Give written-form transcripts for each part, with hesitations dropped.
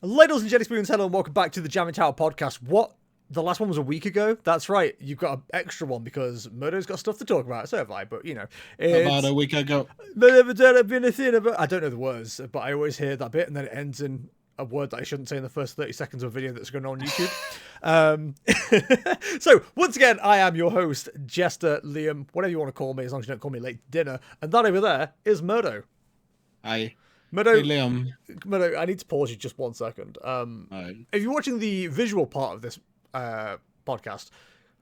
Ladies and gentlemen, hello and welcome back to the Jamming Tower podcast. What? The last one was a week ago? That's right. You've got an extra one because Murdo's got stuff to talk about. So have I, but you know. About a week ago. I don't know the words, but I always hear that bit and then it ends in a word that I shouldn't say in the first 30 seconds of a video that's going on YouTube. So, once again, I am your host, Jester, Liam, whatever you want to call me, as long as you don't call me late to dinner. And that over there is Murdo. Hi. Murdo, hey, Liam. Murdo, I need to pause you just 1 second. If you're watching the visual part of this podcast,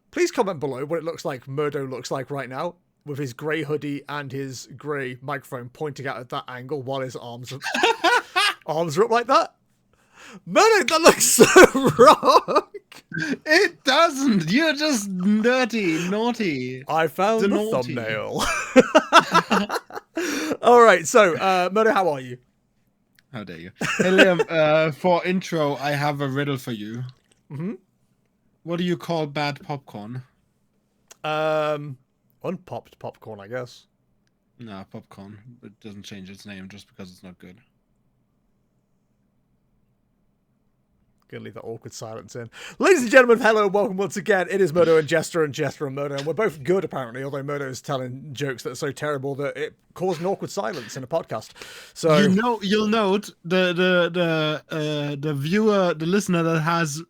please comment below what it looks like Murdo looks like right now with his grey hoodie and his grey microphone pointing out at that angle while his arms are, arms are up like that. Murdo, that looks so wrong. It doesn't. You're just naughty. I found the thumbnail. All right, so Murdo, how are you? How dare you? Hey, Liam, for intro, I have a riddle for you. Mm-hmm. What do you call bad popcorn? Unpopped popcorn, I guess. No, popcorn. It doesn't change its name just because it's not good. Gonna leave that awkward silence in. Ladies and gentlemen, hello and welcome once again. It is Murdo and Jester and Murdo, and we're both good apparently, although Murdo is telling jokes that are so terrible that it caused an awkward silence in a podcast. So you'll note the viewer, the listener that has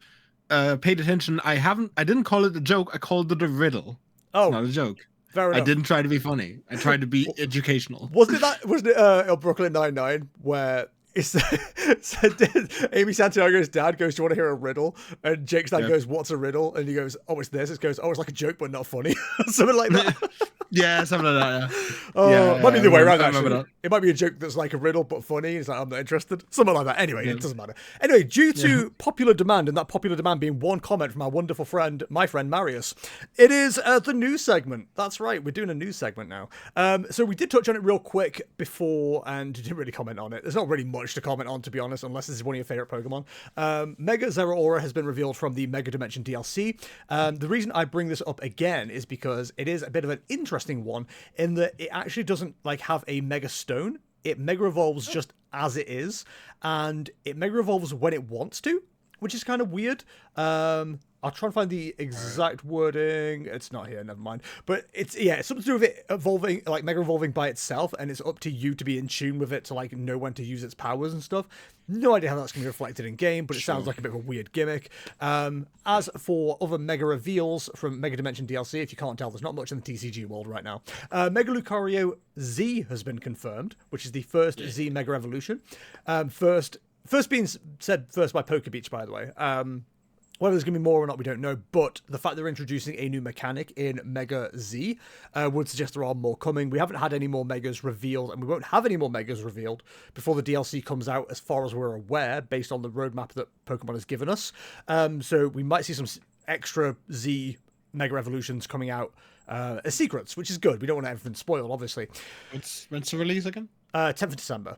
paid attention. I didn't call it a joke. I called it a riddle. Oh, it's not a joke. Fair enough. I didn't try to be funny. I tried to be educational. Wasn't it Brooklyn Nine-Nine where Amy Santiago's dad goes, "Do you want to hear a riddle?" And Jake's dad goes, "What's a riddle?" And he goes, "Oh, it's this." It goes, "Oh, it's like a joke but not funny." Something like that. Yeah, something like that. It might be the way around, actually. It might be a joke that's like a riddle but funny. It's like, I'm not interested. Something like that. Anyway, it doesn't matter. Anyway, due to popular demand, and that popular demand being one comment from our wonderful friend, my friend Marius, it is the news segment. That's right. We're doing a news segment now. So we did touch on it real quick before and didn't really comment on it. There's not really much to comment on, to be honest, unless this is one of your favorite Pokemon. Mega Zeraora has been revealed from the Mega Dimension DLC. The reason I bring this up again is because it is a bit of an interesting one in that it actually doesn't like have a Mega Stone. It Mega Evolves just as it is, and it Mega Evolves when it wants to, which is kind of weird. I'll try and find the exact wording. It's not here, never mind. But it's something to do with it evolving, like Mega Evolving by itself, and it's up to you to be in tune with it to like know when to use its powers and stuff. No idea how that's going to be reflected in game, but it sounds like a bit of a weird gimmick. As for other Mega reveals from Mega Dimension DLC, if you can't tell, there's not much in the TCG world right now. Mega Lucario Z has been confirmed, which is the first Z Mega Evolution. First being said first by Poke Beach, by the way. Whether there's going to be more or not, we don't know, but the fact they're introducing a new mechanic in Mega Z would suggest there are more coming. We haven't had any more Megas revealed, and we won't have any more Megas revealed before the DLC comes out, as far as we're aware, based on the roadmap that Pokemon has given us. So we might see some extra Z Mega Evolutions coming out as secrets, which is good. We don't want everything spoiled, obviously. When's the release again? 10th of December.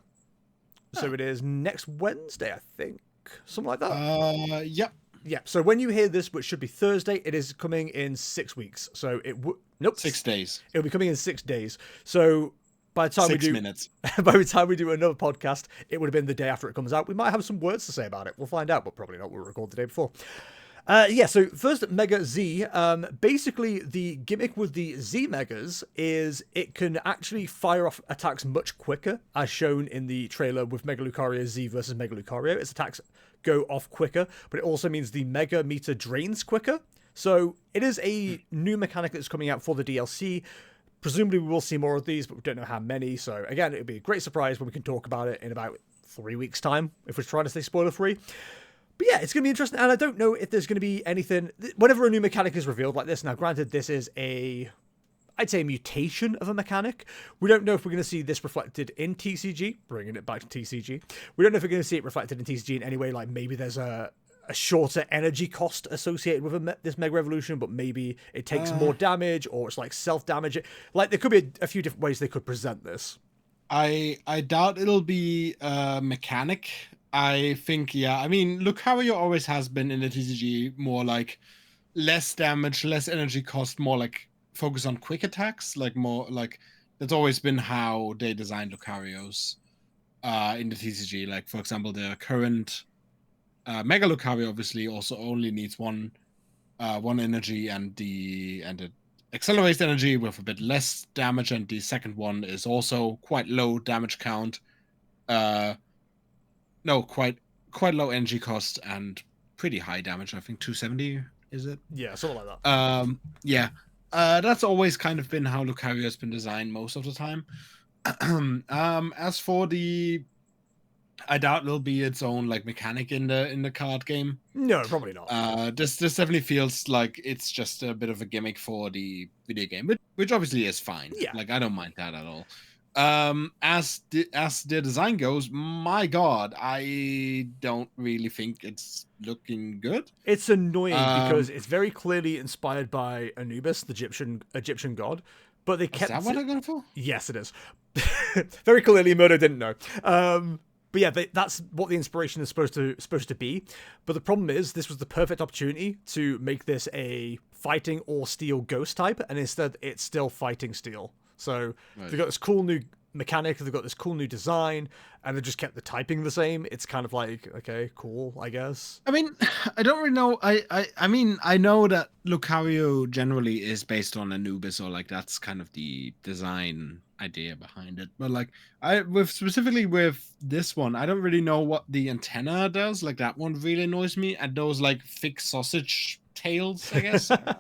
So it is next Wednesday, I think. Something like that. Yep. Yeah, so when you hear this, which should be Thursday, it is coming in 6 weeks. So nope. 6 days. It'll be coming in 6 days. So by the time 6 minutes. By the time we do another podcast, it would have been the day after it comes out. We might have some words to say about it. We'll find out, but probably not. We'll record the day before. So first Mega Z, basically the gimmick with the Z Megas is it can actually fire off attacks much quicker, as shown in the trailer with Mega Lucario Z versus Mega Lucario. Its attacks go off quicker, but it also means the Mega meter drains quicker. So it is a new mechanic that's coming out for the DLC. Presumably we will see more of these, but we don't know how many. So again, it'll be a great surprise when we can talk about it in about 3 weeks' time, if we're trying to stay spoiler-free. But yeah, it's going to be interesting, and I don't know if there's going to be anything... Whenever a new mechanic is revealed like this, now granted, this is I'd say a mutation of a mechanic. We don't know if we're going to see this reflected in TCG, bringing it back to TCG. We don't know if we're going to see it reflected in TCG in any way, like maybe there's a shorter energy cost associated with this Mega Evolution, but maybe it takes more damage, or it's like self-damage. Like, there could be a few different ways they could present this. I doubt it'll be a mechanic. I think, I mean, Lucario always has been in the TCG more like less damage, less energy cost, more like focus on quick attacks, like more like that's always been how they designed Lucarios in the TCG. Like, for example, the current Mega Lucario obviously also only needs one energy, and it accelerates energy with a bit less damage, and the second one is also quite low damage count. No, quite low energy cost and pretty high damage. I think 270 is it? Yeah, something like that. Yeah. That's always kind of been how Lucario has been designed most of the time. As for the, I doubt there'll be its own like mechanic in the card game. No, probably not. This definitely feels like it's just a bit of a gimmick for the video game, which obviously is fine. Yeah. Like I don't mind that at all. As the design goes, my god, I don't really think it's looking good. It's annoying because it's very clearly inspired by Anubis, the Egyptian god, but they kept. Is that what they're going for? Yes, it is. Very clearly, Mirdo didn't know. But yeah, that's what the inspiration is supposed to be. But the problem is, this was the perfect opportunity to make this a fighting or steel ghost type, and instead it's still fighting steel. So they've got this cool new mechanic, they've got this cool new design, and they just kept the typing the same. It's kind of like, okay, cool, I guess. I mean, I don't really know. I mean, I know that Lucario generally is based on Anubis, or like that's kind of the design idea behind it. But like, specifically with this one, I don't really know what the antenna does. Like that one really annoys me, and those like thick sausage tails, I guess. I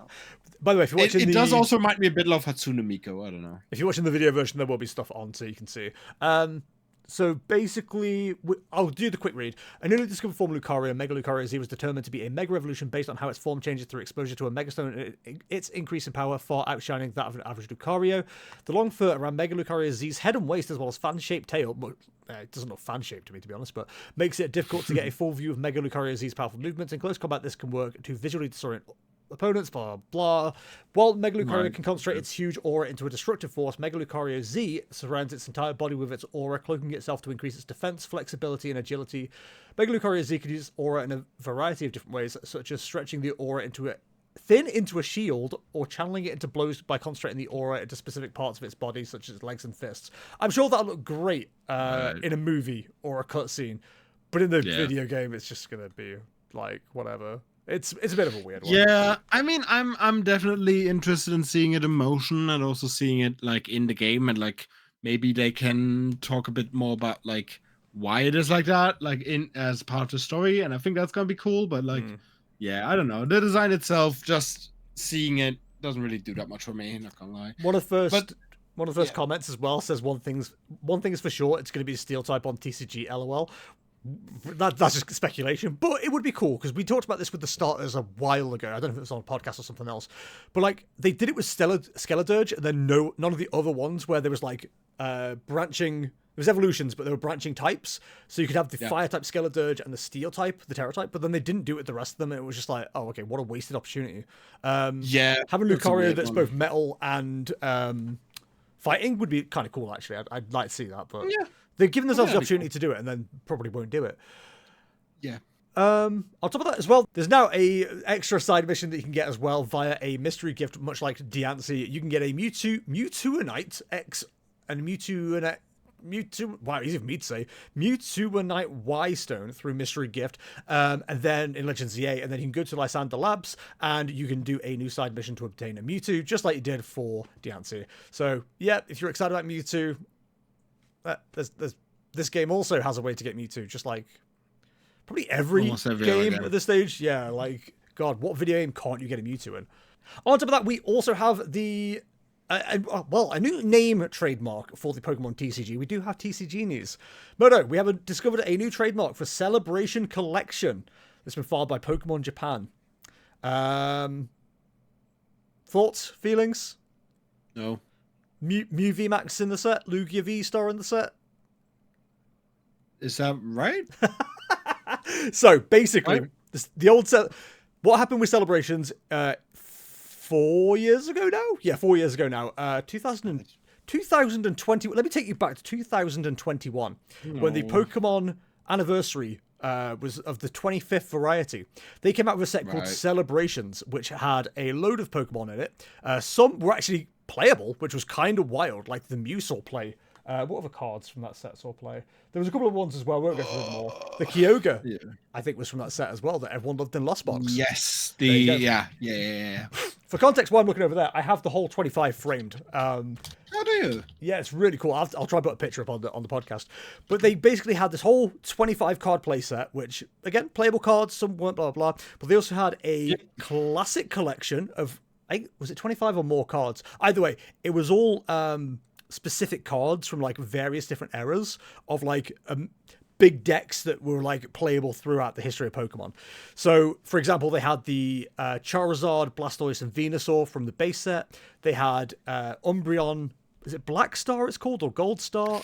By the way, if you're watching it does also remind me a bit of Hatsune Miku. I don't know. If you're watching the video version, there will be stuff on so you can see. So basically, I'll do the quick read. A newly discovered form of Lucario, Mega Lucario Z, was determined to be a Mega Evolution based on how its form changes through exposure to a Megastone and its increase in power, far outshining that of an average Lucario. The long fur around Mega Lucario Z's head and waist, as well as fan-shaped tail, it doesn't look fan-shaped to me, to be honest, but makes it difficult to get a full view of Mega Lucario Z's powerful movements. In close combat, this can work to visually disorient opponents, blah, blah. While Mega Lucario can concentrate its huge aura into a destructive force, Mega Lucario Z surrounds its entire body with its aura, cloaking itself to increase its defense, flexibility, and agility. Mega Lucario Z can use aura in a variety of different ways, such as stretching the aura into a shield, or channeling it into blows by concentrating the aura into specific parts of its body, such as legs and fists. I'm sure that'll look great in a movie or a cutscene, but in the video game, it's just going to be like, whatever. It's a bit of a weird one. Yeah, I mean, I'm definitely interested in seeing it in motion and also seeing it like in the game, and like maybe they can talk a bit more about like why it is like that, like in as part of the story, and I think that's gonna be cool. But like, yeah, I don't know. The design itself, just seeing it doesn't really do that much for me. Not gonna lie. One of the first comments as well says one thing is for sure, it's going to be a steel type on TCG. LOL. That's just speculation, but it would be cool because we talked about this with the starters a while ago. I don't know if it was on a podcast or something else, but like they did it with Skeledirge, and then none of the other ones where there was like branching. There was evolutions, but there were branching types, so you could have the fire type Skeledirge and the steel type, the Terra type. But then they didn't do it with the rest of them, and it was just like, oh, okay, what a wasted opportunity. Having Lucario that's both metal and fighting would be kind of cool. Actually, I'd like to see that, but they've given themselves the opportunity to do it, and then probably won't do it. Yeah. On top of that as well, there's now a extra side mission that you can get as well via a mystery gift, much like Diancie. You can get a Mewtwoanite X and Mewtwoanite Y stone through mystery gift, and then in Legends EA, and then you can go to Lysander Labs and you can do a new side mission to obtain a Mewtwo, just like you did for Diancie. So yeah, if you're excited about Mewtwo, this game also has a way to get Mewtwo, just like probably every game at this stage. Yeah, like, God, what video game can't you get a Mewtwo in? On top of that, we also have the a new name trademark for the Pokemon TCG. We do have TCG news. Mirdo, we have discovered a new trademark for Celebration Collection. It's been filed by Pokemon Japan. Thoughts? Feelings? No. Mew VMAX in the set? Lugia V-Star in the set? Is that right? So, basically, the old set... What happened with Celebrations 4 years ago now? Yeah, 4 years ago now. 2020. Let me take you back to 2021, when the Pokemon anniversary was of the 25th variety. They came out with a set called Celebrations, which had a load of Pokemon in it. Some were actually playable, which was kind of wild, like the Mewsor play What other cards from that set saw play? There was a couple of ones as well. We won't go through them all. The Kyogre, I think, was from that set as well, that everyone loved in Lost Box. Yes, Yeah. For context, while I'm looking over there, I have the whole 25 framed. How do you? Yeah, it's really cool. I'll try to put a picture up on the podcast. But they basically had this whole 25 card play set, which, again, playable cards, some weren't, blah, blah, blah. But they also had a classic collection of, was it 25 or more cards? Either way, it was all specific cards from, like, various different eras of, like, big decks that were, like, playable throughout the history of Pokemon. So, for example, they had the Charizard, Blastoise, and Venusaur from the base set. They had Umbreon, is it Black Star it's called, or Gold Star?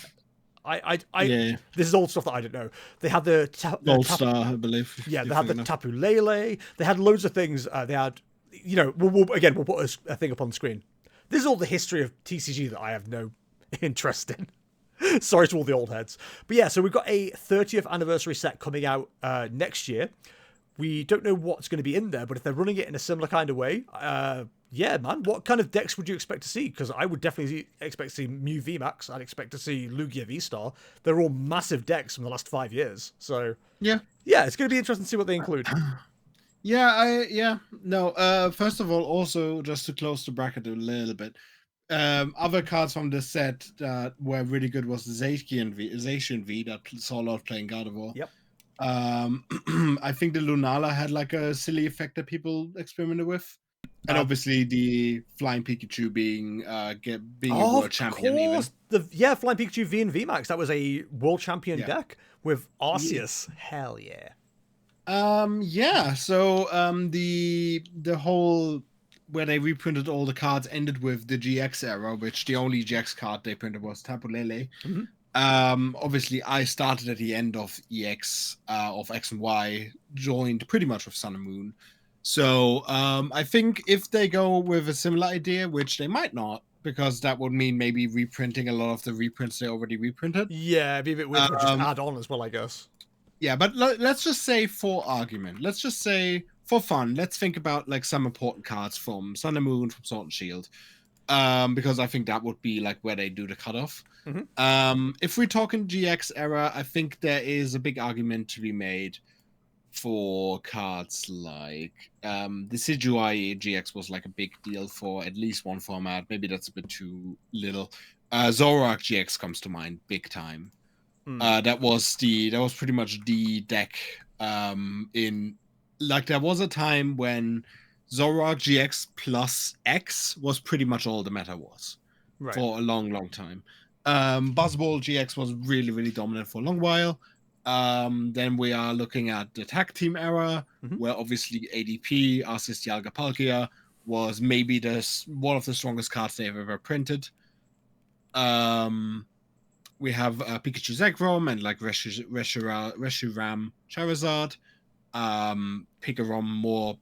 This is old stuff that I don't know. They had the Gold Star, I believe. Yeah, they had the Tapu Lele. They had loads of things. They had, you know, we'll put a thing up on the screen. This is all the history of TCG that I have no interest in. Sorry to all the old heads. But yeah, so we've got a 30th anniversary set coming out next year. We don't know what's going to be in there, but if they're running it in a similar kind of way, yeah, man, what kind of decks would you expect to see? Because I would definitely expect to see Mew VMAX. I'd expect to see Lugia V-Star. They're all massive decks from the last 5 years. So yeah, it's going to be interesting to see what they include. First of all, also just to close the bracket a little bit, other cards from the set that were really good was Zacian V that saw a lot of playing Gardevoir. Yep. I think the Lunala had like a silly effect that people experimented with. And obviously the Flying Pikachu being a world champion. Even. Flying Pikachu V and VMAX. That was a world champion deck with Arceus. Hell yeah. So the whole where they reprinted all the cards ended with the GX era, which the only GX card they printed was Tapu Lele. Mm-hmm. Obviously I started at the end of EX of X and Y, joined pretty much with Sun and Moon. So I think if they go with a similar idea, which they might not, because that would mean maybe reprinting a lot of the reprints they already reprinted. Yeah, it'd be a bit weird to just add on as well, I guess. Yeah, but let's just say for argument, let's just say for fun, let's think about like some important cards from Sun and Moon, from Sword and Shield, because I think that would be like where they do the cutoff. Mm-hmm. If we're talking GX era, I think there is a big argument to be made for cards like the Decidueye GX was like a big deal for at least one format. Maybe that's a bit too little. Zoroark GX comes to mind big time. That was pretty much the deck in like there was a time when Zoroark GX plus X was pretty much all the meta was for a long time. Buzzball GX was really, really dominant for a long while. Then we are looking at the tag team era, where obviously ADP, Arceus Dialga Palkia, was maybe one of the strongest cards they've ever printed. We have Pikachu Zekrom and like Reshiram Charizard. Pikarom more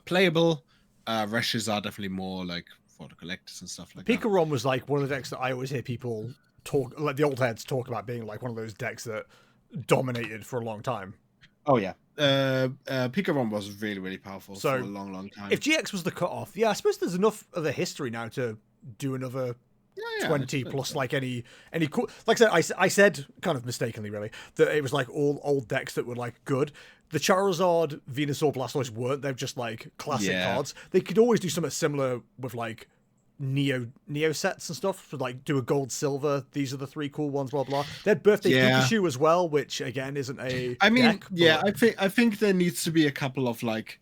playable. Reshi's are definitely more like for the collectors and stuff like that. Pikarom was like one of the decks that I always hear people talk, like the old heads talk about being like one of those decks that dominated for a long time. Oh yeah, Pikarom was really, really powerful for a long time. If GX was the cutoff, I suppose there's enough of a history now to do another 20 plus like any cool. Like I said kind of mistakenly really that it was like all old decks that were like good. The Charizard, Venusaur, Blastoise weren't. They're just like classic cards. They could always do something similar with like Neo sets and stuff. So like do a gold silver. These are the 3 cool ones. Blah blah. They had Birthday Pikachu as well, which again isn't a. I mean, deck, I think there needs to be a couple of like,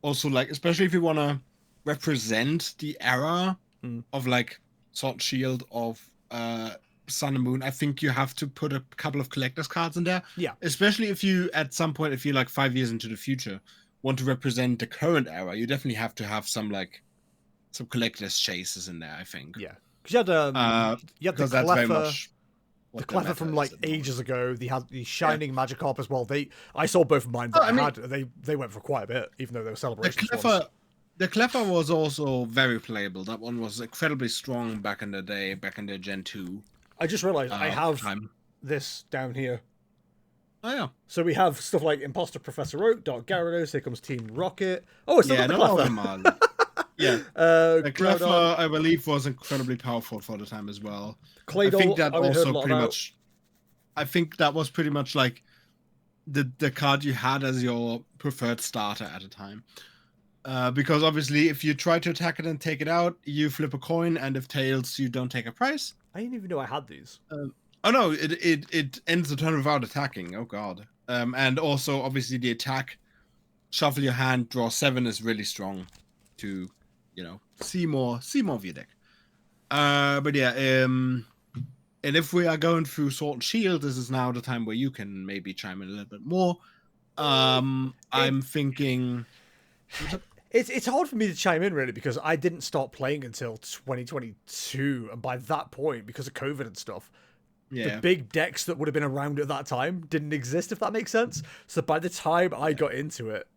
also like especially if you want to represent the era of like Sword and Shield of Sun and Moon, I think you have to put a couple of collector's cards in there. Yeah. Especially if you, at some point, if you like 5 years into the future, want to represent the current era, you definitely have to have some collector's chases in there, I think. Yeah. Because you had the Cleffa from like ages ago. They had the Shining Magikarp as well. I saw both of mine, but they went for quite a bit, even though they were celebrations. The Cleffa was also very playable. That one was incredibly strong back in the day, back in the Gen 2. I just realized I have this down here. Oh, yeah. So we have stuff like Imposter Professor Oak, Dark Gyarados, here comes Team Rocket. Oh, it's not the Cleffa. Yeah. Groudon, I believe, was incredibly powerful for the time as well. I Claydol, think that I heard a also lot pretty about. much. I think that was pretty much like the card you had as your preferred starter at the time. Because obviously, if you try to attack it and take it out, you flip a coin, and if tails, you don't take a prize. I didn't even know I had these. Oh no, it ends the turn without attacking. Oh god. And also obviously the attack, shuffle your hand, draw 7 is really strong to, see more of your deck. But yeah, and if we are going through Sword and Shield, this is now the time where you can maybe chime in a little bit more. I'm thinking. It's hard for me to chime in really because I didn't start playing until 2022, and by that point, because of COVID and stuff, the big decks that would have been around at that time didn't exist, if that makes sense. So by the time I got into it,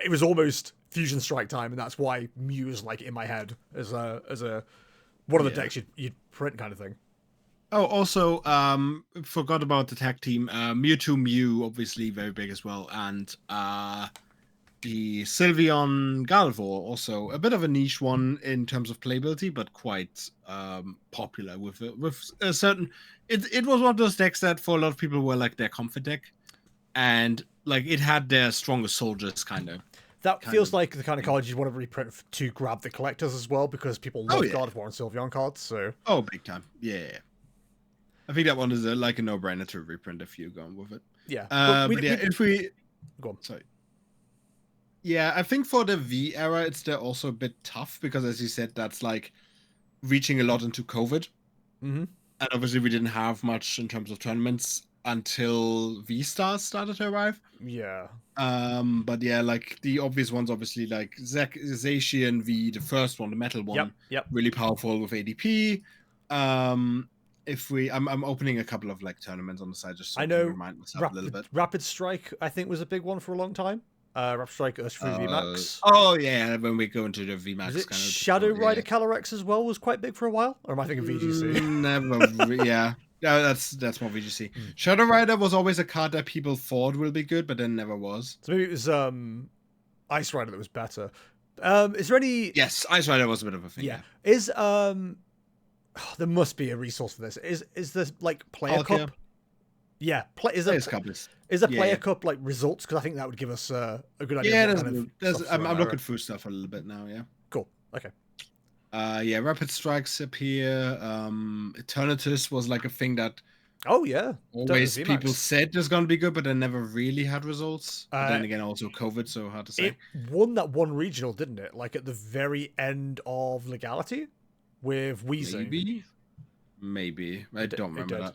it was almost Fusion Strike time, and that's why Mew is like in my head as a one of the decks you'd print kind of thing. Oh, also, forgot about the tag team. Mewtwo Mew, obviously very big as well, and the Sylveon Galvor, also a bit of a niche one in terms of playability, but quite popular with a certain. It was one of those decks that for a lot of people were like their comfort deck, and like it had their strongest soldiers kind of. That feels like the kind of card you'd want to reprint to grab the collectors as well, because people love God of War and Sylveon cards. So big time, yeah. I think that one is like a no-brainer to reprint if you're going with it. Yeah, if we go on. Sorry. Yeah, I think for the V era, it's also a bit tough because, as you said, that's like reaching a lot into COVID. Mm-hmm. And obviously, we didn't have much in terms of tournaments until V Stars started to arrive. Yeah. But yeah, like the obvious ones, obviously, like Zacian V, the first one, the metal one, really powerful with ADP. I'm opening a couple of like tournaments on the side just so I can remind myself a little bit. Rapid Strike, I think, was a big one for a long time. Rapid Strike Earth-Free VMAX. Oh yeah, when we go into the VMAX kind of. Shadow Rider Calyrex as well was quite big for a while, or am I thinking VGC? Never, yeah. No, that's more VGC. Shadow Rider was always a card that people thought will be good, but then never was. So maybe it was Ice Rider that was better. Is there any? Yes, Ice Rider was a bit of a thing. Yeah. Is there must be a resource for this. Is this like Player Cup? Yeah, is a Player Cup like results? Because I think that would give us a good idea. Yeah, I'm looking through stuff a little bit now. Yeah. Cool. Okay. Yeah, Rapid Strikes appear. Eternatus was like a thing that. Oh yeah. Always people said there's gonna be good, but they never really had results. But then again, also COVID, so hard to say. It won that one regional, didn't it? Like at the very end of Legality with Weezing. Maybe. I don't remember that.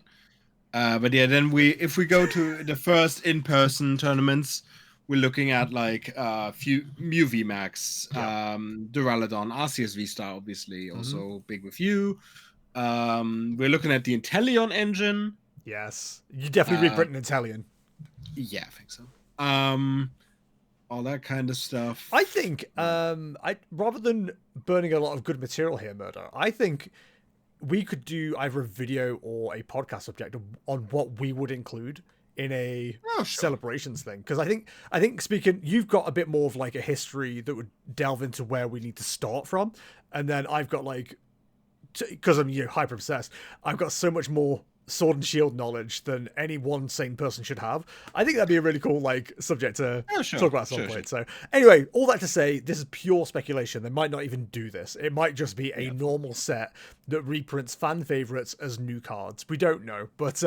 But yeah, then if we go to the first in-person tournaments, we're looking at like Mew VMAX, Duraludon, Arceus V-Star, obviously, also big with you. We're looking at the Inteleon engine. Yes, you definitely reprint an Inteleon. Yeah, I think so. All that kind of stuff. I think I rather than burning a lot of good material here, Murdo, I think we could do either a video or a podcast subject on what we would include in a celebrations thing. Because I think speaking, you've got a bit more of like a history that would delve into where we need to start from. And then I've got like, because I'm hyper obsessed, I've got so much more Sword and Shield knowledge than any one sane person should have. I think that'd be a really cool like subject to talk about at some point. So anyway, all that to say, this is pure speculation. They might not even do this. It might just be a normal set that reprints fan favorites as new cards. We don't know, but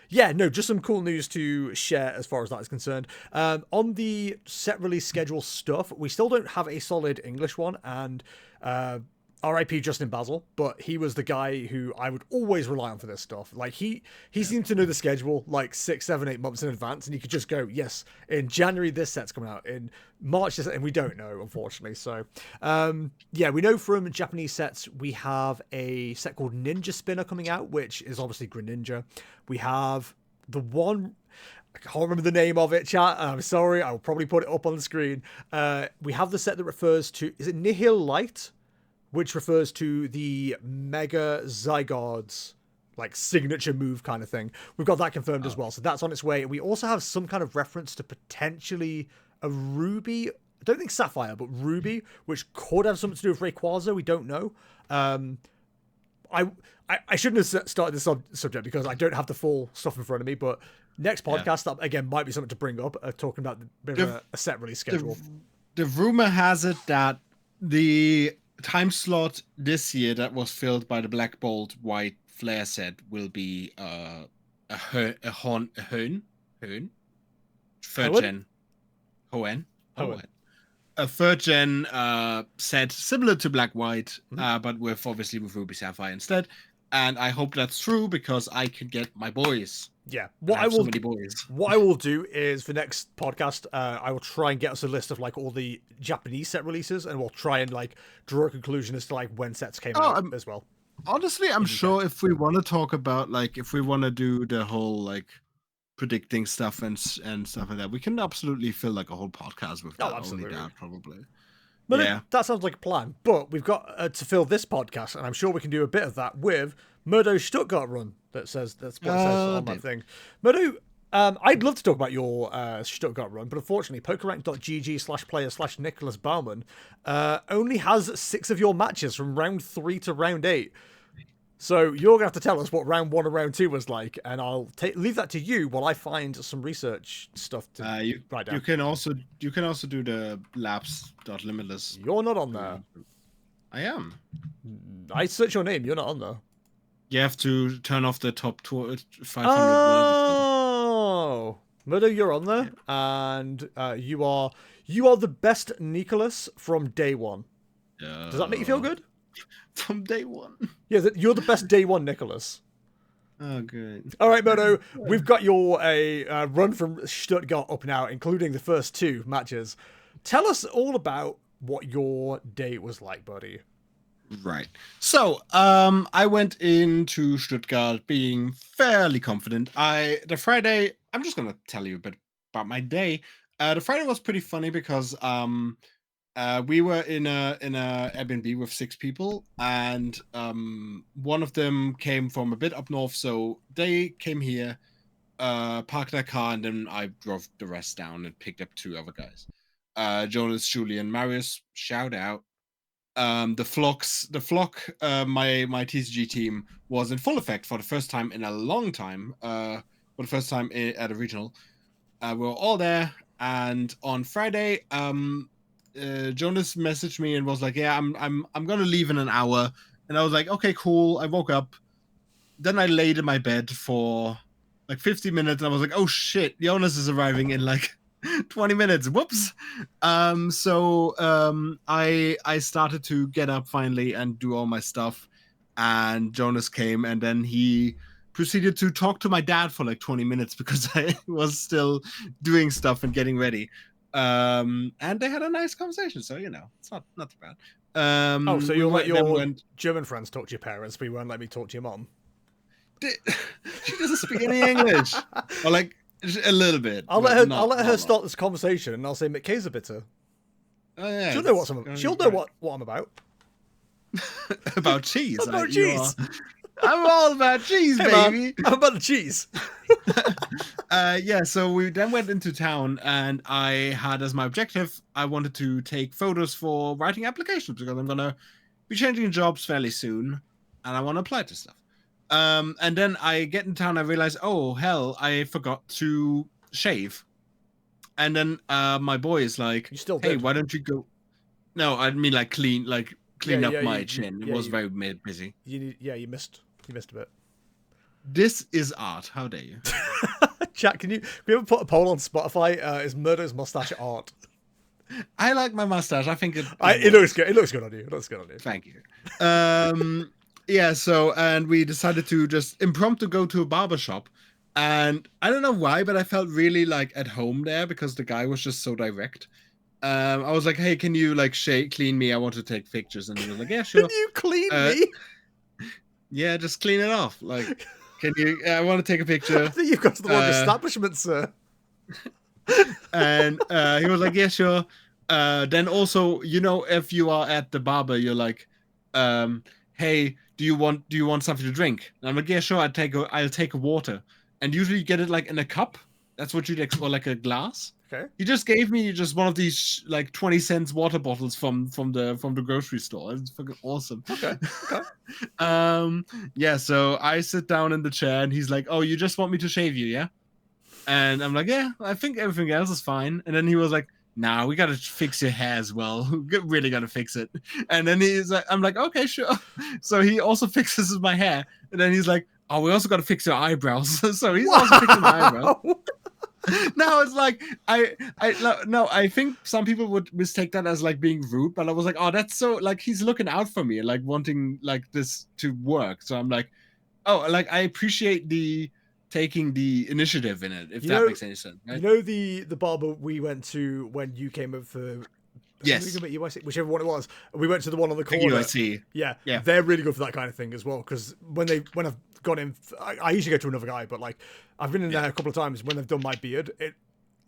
just some cool news to share as far as that is concerned. On the set release schedule stuff, we still don't have a solid English one, and R.I.P. Justin Basil, but he was the guy who I would always rely on for this stuff. Like he seemed to know the schedule like 6, 7, 8 months in advance, and he could just go, yes, in January this set's coming out, in March this, and we don't know, unfortunately. So we know from Japanese sets we have a set called Ninja Spinner coming out, which is obviously Greninja. We have the one. I can't remember the name of it, chat. I'm sorry. I'll probably put it up on the screen. We have the set that refers to, is it Nihil Light? Which refers to the Mega Zygarde's like signature move kind of thing. We've got that confirmed as well. So that's on its way. We also have some kind of reference to potentially a Ruby I don't think Sapphire, but Ruby, which could have something to do with Rayquaza. We don't know. I shouldn't have started this subject because I don't have the full stuff in front of me, but next podcast, that again might be something to bring up, talking about a set release schedule. The rumor has it that the time slot this year that was filled by the Black Bolt White Flare set will be a third gen a third gen set similar to Black White, but with Ruby Sapphire instead. And I hope that's true because I can get my boys. Yeah, what I will do is for next podcast, I will try and get us a list of like all the Japanese set releases, and we'll try and like draw a conclusion as to like when sets came out as well. Honestly, I'm sure if we want to talk about like if we want to do the whole like predicting stuff and stuff like that, we can absolutely fill like a whole podcast with that. Absolutely. Only that probably. But that sounds like a plan. But we've got to fill this podcast, and I'm sure we can do a bit of that with Mirdo's Stuttgart run. That's what it says on my thing. Mirdo, I'd love to talk about your Stuttgart run, but unfortunately, PokeRank.gg/player/Nicholas Baumann only has 6 of your matches from round 3 to round 8. So you're gonna have to tell us what round 1 and round 2 was like, and I'll leave that to you while I find some research stuff to write down. You can also do the labs.limitless. You're not on there. I am. I search your name. You're not on there. You have to turn off the top 500. Oh, Mirdo, you're on there, and you are the best Nicholas from day 1. Does that make you feel good? From day 1. Yeah, you're the best day 1 Nicholas. Oh, good. All right, Mirdo, we've got your run from Stuttgart up now, including the first 2 matches. Tell us all about what your day was like, buddy. Right. So, I went into Stuttgart being fairly confident. The Friday, I'm just gonna tell you a bit about my day. The Friday was pretty funny because we were in a Airbnb with 6 people, and one of them came from a bit up north, so they came here, parked their car, and then I drove the rest down and picked up 2 other guys. Jonas, Julian, Marius, shout out. The flock, my TCG team was in full effect for the first time in a long time. For the first time at a regional, we were all there. And on Friday, Jonas messaged me and was like, "Yeah, I'm gonna leave in an hour." And I was like, "Okay, cool." I woke up. Then I laid in my bed for like 50 minutes, and I was like, "Oh shit, Jonas is arriving in like 20 minutes. Whoops." So I started to get up finally and do all my stuff, and Jonas came, and then he proceeded to talk to my dad for like 20 minutes because I was still doing stuff and getting ready. And they had a nice conversation, so it's not too bad. So you'll let your German friends talk to your parents, but you won't let me talk to your mom? She doesn't speak any English. Or like a little bit. I'll let her start this conversation, and I'll say McKayser. Oh yeah. She'll know what I'm about. About cheese. About cheese. I'm all about cheese, hey, baby. Man, I'm about the cheese. So we then went into town, and I had as my objective, I wanted to take photos for writing applications because I'm gonna be changing jobs fairly soon, and I want to apply to stuff. And then I get in town, I realize, oh hell, I forgot to shave. And then my boy is like, "Hey, why don't you go?" No, I mean like clean up my chin. It was very busy. You missed a bit. This is art. How dare you? Chat, can we ever put a poll on Spotify? Is Mirdo's mustache art? I like my mustache. I think it looks good. It looks good on you. Thank you. Yeah, so, and we decided to just impromptu go to a barbershop. And I don't know why, but I felt really like at home there because the guy was just so direct. I was like, "Hey, can you like clean me? I want to take pictures." And he was like, "Yeah, sure." Can you clean me? Yeah, just clean it off. Like, can you? I want to take a picture. I think you've got to the wrong establishment, sir. And he was like, "Yeah, sure." Then also, if you are at the barber, you're like, "Hey, do you want something to drink?" And I'm like, "Yeah, sure. I'll take a water." And usually you get it like in a cup. That's what you'd or like a glass. Okay. He just gave me just one of these like 20 cents water bottles from the grocery store. It's fucking awesome. Okay. Yeah, so I sit down in the chair and he's like, "Oh, you just want me to shave you, yeah?" And I'm like, "Yeah, I think everything else is fine." And then he was like, "Nah, we gotta fix your hair as well. We really gotta fix it." And then he's like, I'm like, "Okay, sure." So he also fixes my hair. And then he's like, "Oh, we also gotta fix your eyebrows." So he's also fixing my eyebrows. No, it's like I think some people would mistake that as like being rude, but I was like, oh, that's so like he's looking out for me, like wanting like this to work. So I'm like, oh, like I appreciate the taking the initiative in it, if that makes any sense. Right? You know the barber we went to when you came up for Yes, whichever one it was. We went to the one on the corner. UIC. Yeah, yeah, they're really good for that kind of thing as well. Because when I've gone in, I usually go to another guy, but like I've been in there a couple of times when they've done my beard.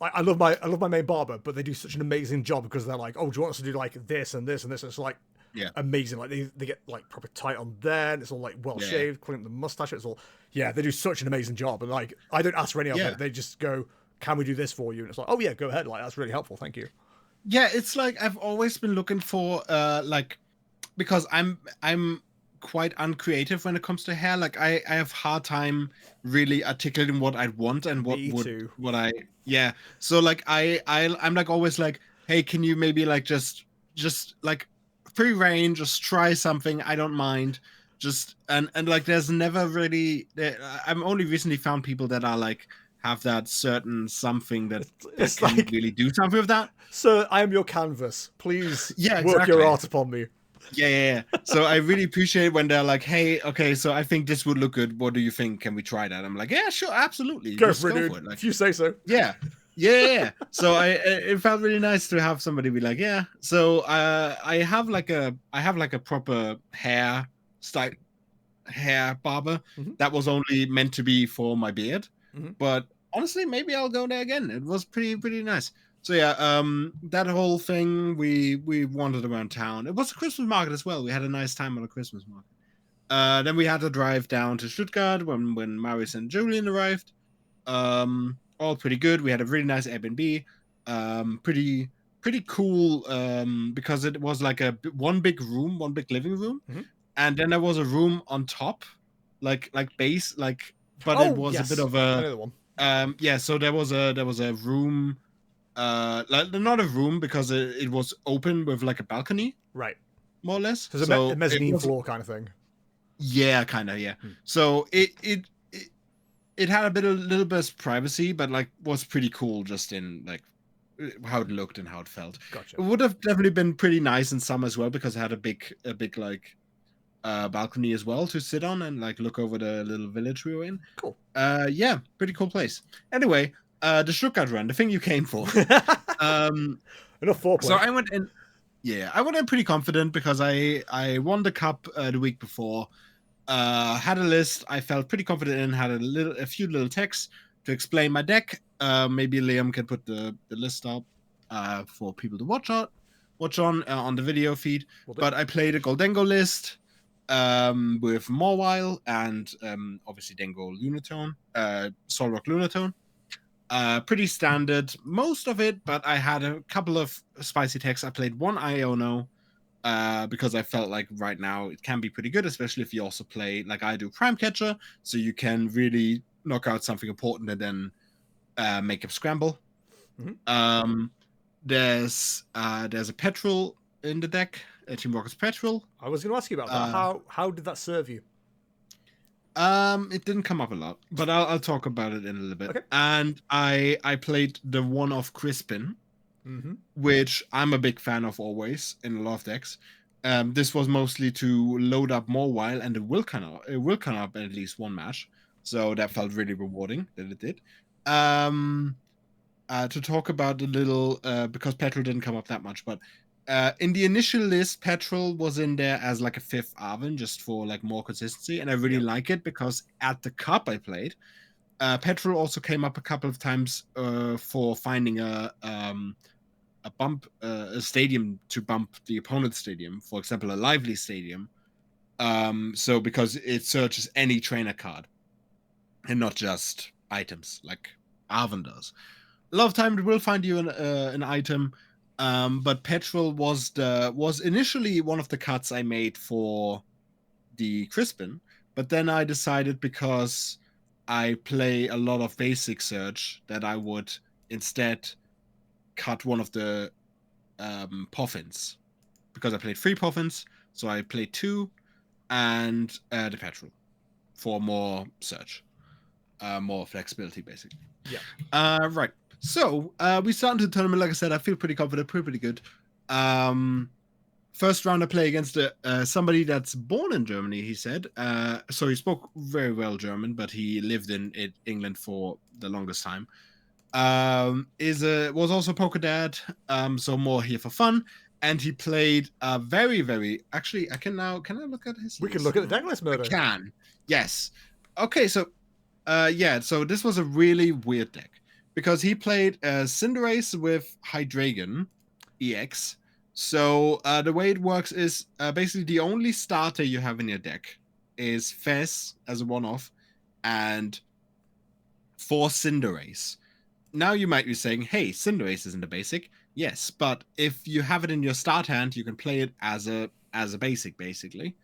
I love my main barber, but they do such an amazing job because they're like, oh, do you want us to do like this and this and this? And it's like amazing. Like they get like proper tight on there, and it's all like well shaved, clean up the mustache. It's all they do such an amazing job. And like I don't ask for any of it. They just go, can we do this for you? And it's like, oh yeah, go ahead. Like that's really helpful. Thank you. Yeah, it's like I've always been looking for like because I'm quite uncreative when it comes to hair. Like I have hard time really articulating what I'd want and what I So like I'm like always like, hey, can you maybe like just like free reign, just try something. I don't mind. Just and like there's never really I'm only recently found people that are like have that certain something that it's can like, really do something with that. So I am your canvas. Please exactly. work your art upon me. Yeah. So I really appreciate when they're like, hey, okay, so I think this would look good. What do you think? Can we try that? I'm like, yeah, sure, absolutely. Go for it. Like, if you say so. Yeah. So it felt really nice to have somebody be like, yeah. So I have like a proper hair barber that was only meant to be for my beard. But honestly, maybe I'll go there again. It was pretty nice. So yeah, that whole thing we wandered around town. It was a Christmas market as well. We had a nice time on a Christmas market. Then we had to drive down to Stuttgart when Marius and Julian arrived. All pretty good. We had a really nice Airbnb. Pretty cool. Because it was like one big living room, and then there was a room on top, like base, like. But it was a bit of a. So there was a room. Like not a room because it was open with like a balcony, right? More or less. So a mezzanine floor kind of thing. Yeah, kind of. Yeah. So it had a little bit of privacy, but like was pretty cool just in like how it looked and how it felt. Gotcha. It would have definitely been pretty nice in summer as well because it had a big like balcony as well to sit on and like look over the little village we were in. Cool. Yeah, pretty cool place. Anyway. The Stuttgart run, the thing you came for. Enough foreplay. So I went in. Yeah, I went in pretty confident because I won the cup the week before. Had a list. I felt pretty confident in. Had a few little texts to explain my deck. Maybe Liam can put the list up for people to watch on the video feed. But I played a Goldengo list with Morwile and obviously Dengo Lunatone, Solrock Lunatone. Pretty standard, most of it, but I had a couple of spicy techs. I played one Iono because I felt like right now it can be pretty good, especially if you also play like I do Prime Catcher, so you can really knock out something important and then make a scramble. There's a Petrol in the deck, a Team Rocket's Petrol. I was going to ask you about that. How did that serve you? It didn't come up a lot, but I'll talk about it in a little bit. Okay. And I played the one-off Crispin, which I'm a big fan of always in a lot of decks. This was mostly to load up Morwile, and it will come up in at least one match. So that felt really rewarding that it did. To talk about a little, because Petrol didn't come up that much, but in the initial list, Petrol was in there as like a 5th Arven just for like more consistency, and I really like it because at the cup I played, Petrol also came up a couple of times for finding a stadium to bump the opponent's stadium, for example, a lively stadium. So because it searches any trainer card and not just items like Arven does. a lot of time it will find you an item. But petrol was initially one of the cuts I made for the Crispin, but then I decided, because I play a lot of basic search, that I would instead cut one of the Poffins, because I played 3 Poffins, so I played 2 and the petrol for more search, more flexibility, basically. Yeah. Right. So we start into the tournament. Like I said, I feel pretty confident, pretty good. First round I play against somebody that's born in Germany, he said. So he spoke very well German, but he lived in England for the longest time. Was also Poker Dad, so more here for fun. And he played very. Actually, can I look at his? We can look at the deck list, Mirdo. I can. Yes. Okay. So, So this was a really weird deck, because he played Cinderace with Hydreigon EX. So the way it works is basically the only starter you have in your deck is Fez as a one-off and 4 Cinderace. Now you might be saying, hey, Cinderace isn't a basic. Yes, but if you have it in your start hand, you can play it as a basic, basically.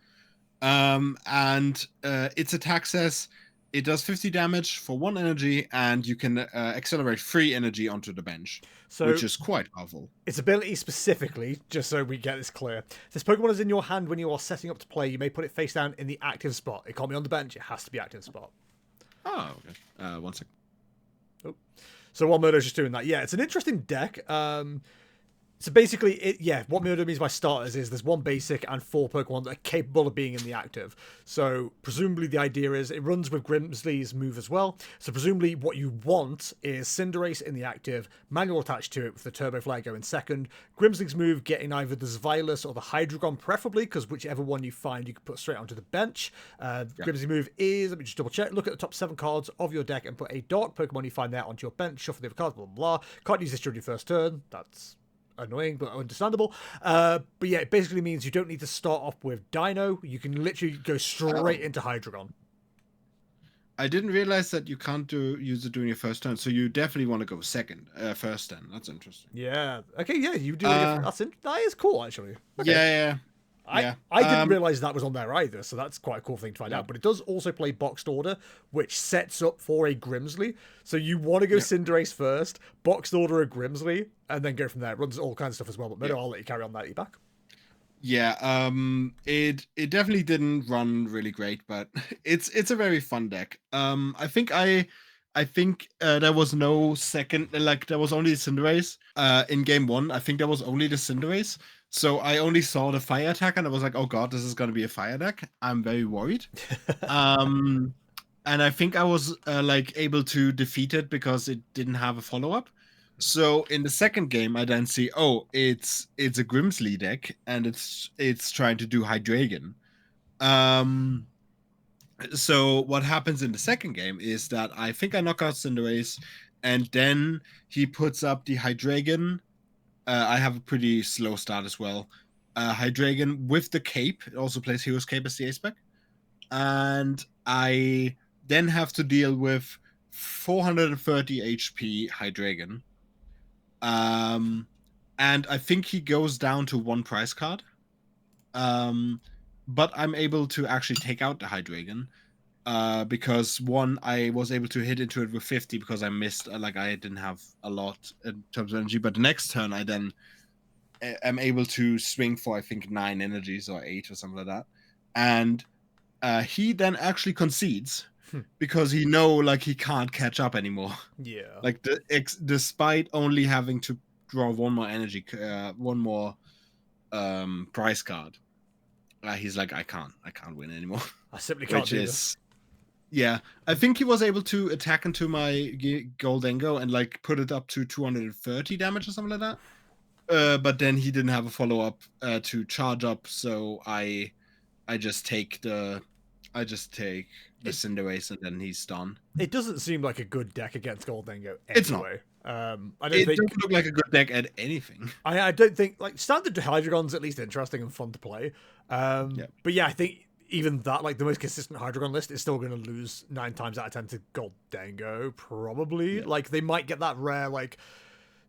Its attack says it does 50 damage for 1 energy, and you can accelerate 3 energy onto the bench, which is quite powerful. Its ability specifically, just so we get this clear, this Pokemon is in your hand when you are setting up to play. You may put it face down in the active spot. It can't be on the bench. It has to be active spot. Oh, okay. 1 second. Oh. So while Mirdo's just doing that, yeah, it's an interesting deck. So basically, what Mirdo means by starters is there's 1 basic and 4 Pokemon that are capable of being in the active. So presumably the idea is it runs with Grimsley's move as well. So presumably what you want is Cinderace in the active, manual attached to it with the Turbo Flare going second, Grimsley's move getting either the Xylas or the Hydreigon preferably, because whichever one you find you can put straight onto the bench. Grimsley's move is, let me just double check, look at the top 7 cards of your deck and put a dark Pokemon you find there onto your bench, shuffle the other cards, blah, blah, blah. Can't use this during your first turn. That's annoying but understandable. But yeah, it basically means you don't need to start off with Dino. You can literally go straight into Hydreigon. I didn't realize that you can't use it during your first turn, so you definitely want to go first then. That's interesting. Yeah. Okay, yeah, you do. That is cool, actually. Okay. Yeah. I didn't realize that was on there either, so that's quite a cool thing to find out. But it does also play Boxed Order, which sets up for a Grimsley. So you want to go Cinderace first, Boxed Order a Grimsley, and then go from there. It runs all kinds of stuff as well. But maybe I'll let you carry on that. You back? Yeah. It definitely didn't run really great, but it's a very fun deck. I think there was no second, like there was only Cinderace in game 1. I think there was only the Cinderace. So I only saw the fire attack and I was like, oh god, this is going to be a fire deck. I'm very worried. And I think I was able to defeat it because it didn't have a follow-up. So in the second game, I then see, oh, it's a Grimsley deck and it's trying to do Hydreigon. So what happens in the second game is that I think I knock out Cinderace, and then he puts up the Hydreigon. I have a pretty slow start as well. Hydreigon with the cape. It also plays Hero's Cape as the ace spec. And I then have to deal with 430 HP Hydreigon. And I think he goes down to 1 prize card. But I'm able to actually take out the Hydreigon. Because 1, I was able to hit into it with 50 because I missed, I didn't have a lot in terms of energy. But the next turn, I then am able to swing for, I think, 9 energies or 8 or something like that. And he then actually concedes because he he can't catch up anymore. Yeah. Despite only having to draw 1 more energy, 1 more prize card. He's like, I can't win anymore. I simply can't do this. Yeah, I think he was able to attack into my Goldengo and put it up to 230 damage or something like that. But then he didn't have a follow-up to charge up, so I just take the Cinderace and then he's done. It doesn't seem like a good deck against Goldengo anyway. It's not. It doesn't look like a good deck at anything. I don't think standard Hydreigon's at least interesting and fun to play. But yeah, I think even that, like the most consistent Hydreigon list, is still going to lose 9 times out of 10 to Goldengo, probably. Yeah. Like they might get that rare like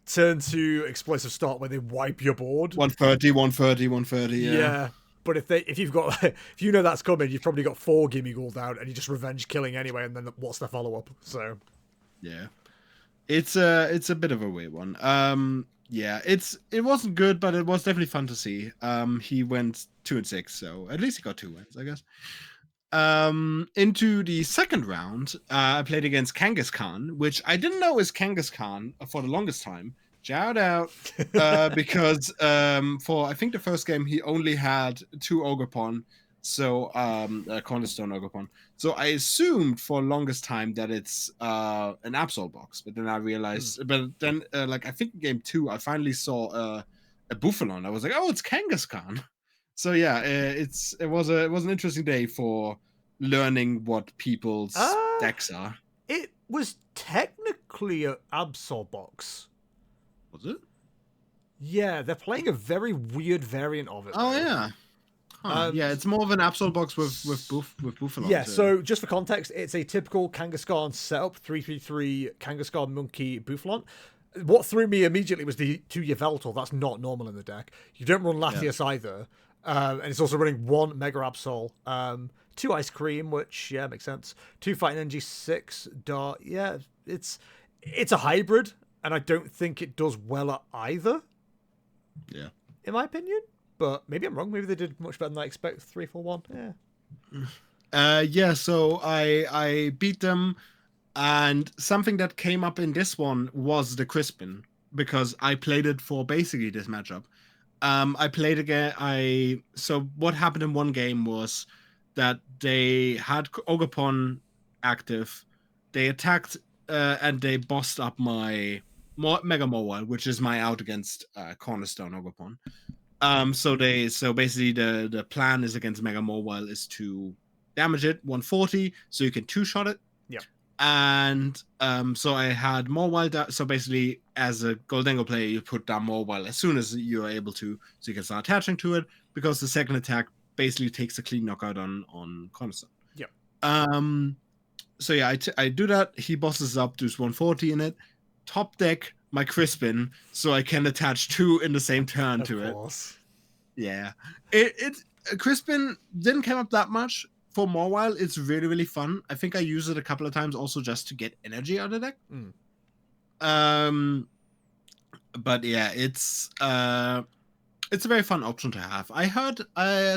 turn to explosive start where they wipe your board. 130. Yeah. But if you've got if you know that's coming, you've probably got 4 Gimmighoul down, and you just revenge killing anyway, and then what's the follow up? So yeah, it's a bit of a weird one. Yeah, it wasn't good, but it was definitely fun to see. He went 2-6, so at least he got 2 wins, I guess. Into the second round, I played against Kangaskhan, which I didn't know was Kangaskhan for the longest time. Shout out, because for I think the first game he only had 2 Ogerpon, so Cornerstone Ogerpon. So I assumed for the longest time that it's an Absol box, but then I realized. But then, like I think in game 2, I finally saw a Buffalon. I was like, oh, it's Kangaskhan. So yeah, it was an interesting day for learning what people's decks are. It was technically an Absol box. Was it? Yeah, they're playing a very weird variant of it. Oh, yeah. Huh. Yeah, it's more of an Absol box with Buffalon. Yeah, so just for context, it's a typical Kangaskhan setup, 3/3 Kangaskhan Monkey Buffalon. What threw me immediately was the 2 Yveltal. That's not normal in the deck. You don't run Latias either. And it's also running 1 Mega Absol, 2 Ice Cream, which, yeah, makes sense. 2 Fighting Energy, 6 Dart. Yeah, it's a hybrid. And I don't think it does well at either. Yeah. In my opinion. But maybe I'm wrong. Maybe they did much better than I expect. 3-4-1. Yeah. Yeah, so I beat them. And something that came up in this one was the Crispin. Because I played it for basically this matchup. I played again. So what happened in one game was that they had Ogerpon active. They attacked and they bossed up my Mega Mobile, which is my out against Cornerstone Ogerpon. So basically the plan is against Mega Mobile is to damage it 140, so you can 2-shot it. Yeah. And so I had Mobile. So basically, as a Goldengo player, you put down Mobile as soon as you are able to, so you can start attaching to it, because the second attack basically takes a clean knockout on Cornerstone. Yeah. So yeah, I do that. He bosses up, does 140 in it. Top deck my Crispin, so I can attach 2 in the same turn to it. Yeah, it Crispin didn't come up that much. For Mawile, it's really, really fun. I think I used it a couple of times also just to get energy out of the deck. But yeah, it's a very fun option to have. I heard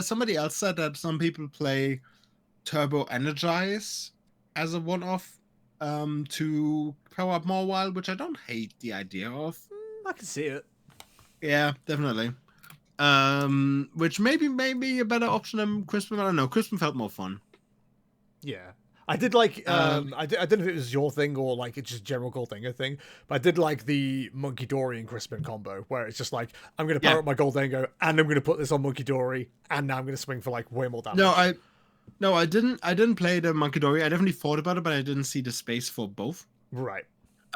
somebody else said that some people play Turbo Energize as a one-off to power up Mawile, which I don't hate the idea of. I can see it. Yeah, definitely. Which maybe a better option than Crispin. I don't know. Crispin felt more fun. Yeah, I did like. I don't know if it was your thing or like it's just general Goldengo thing, but I did like the Monkey Dory and Crispin combo where it's just like I'm going to power up my Goldengo and I'm going to put this on Monkey Dory and now I'm going to swing for like way more damage. No, I didn't play the Monkey Dory. I definitely thought about it, but I didn't see the space for both. Right.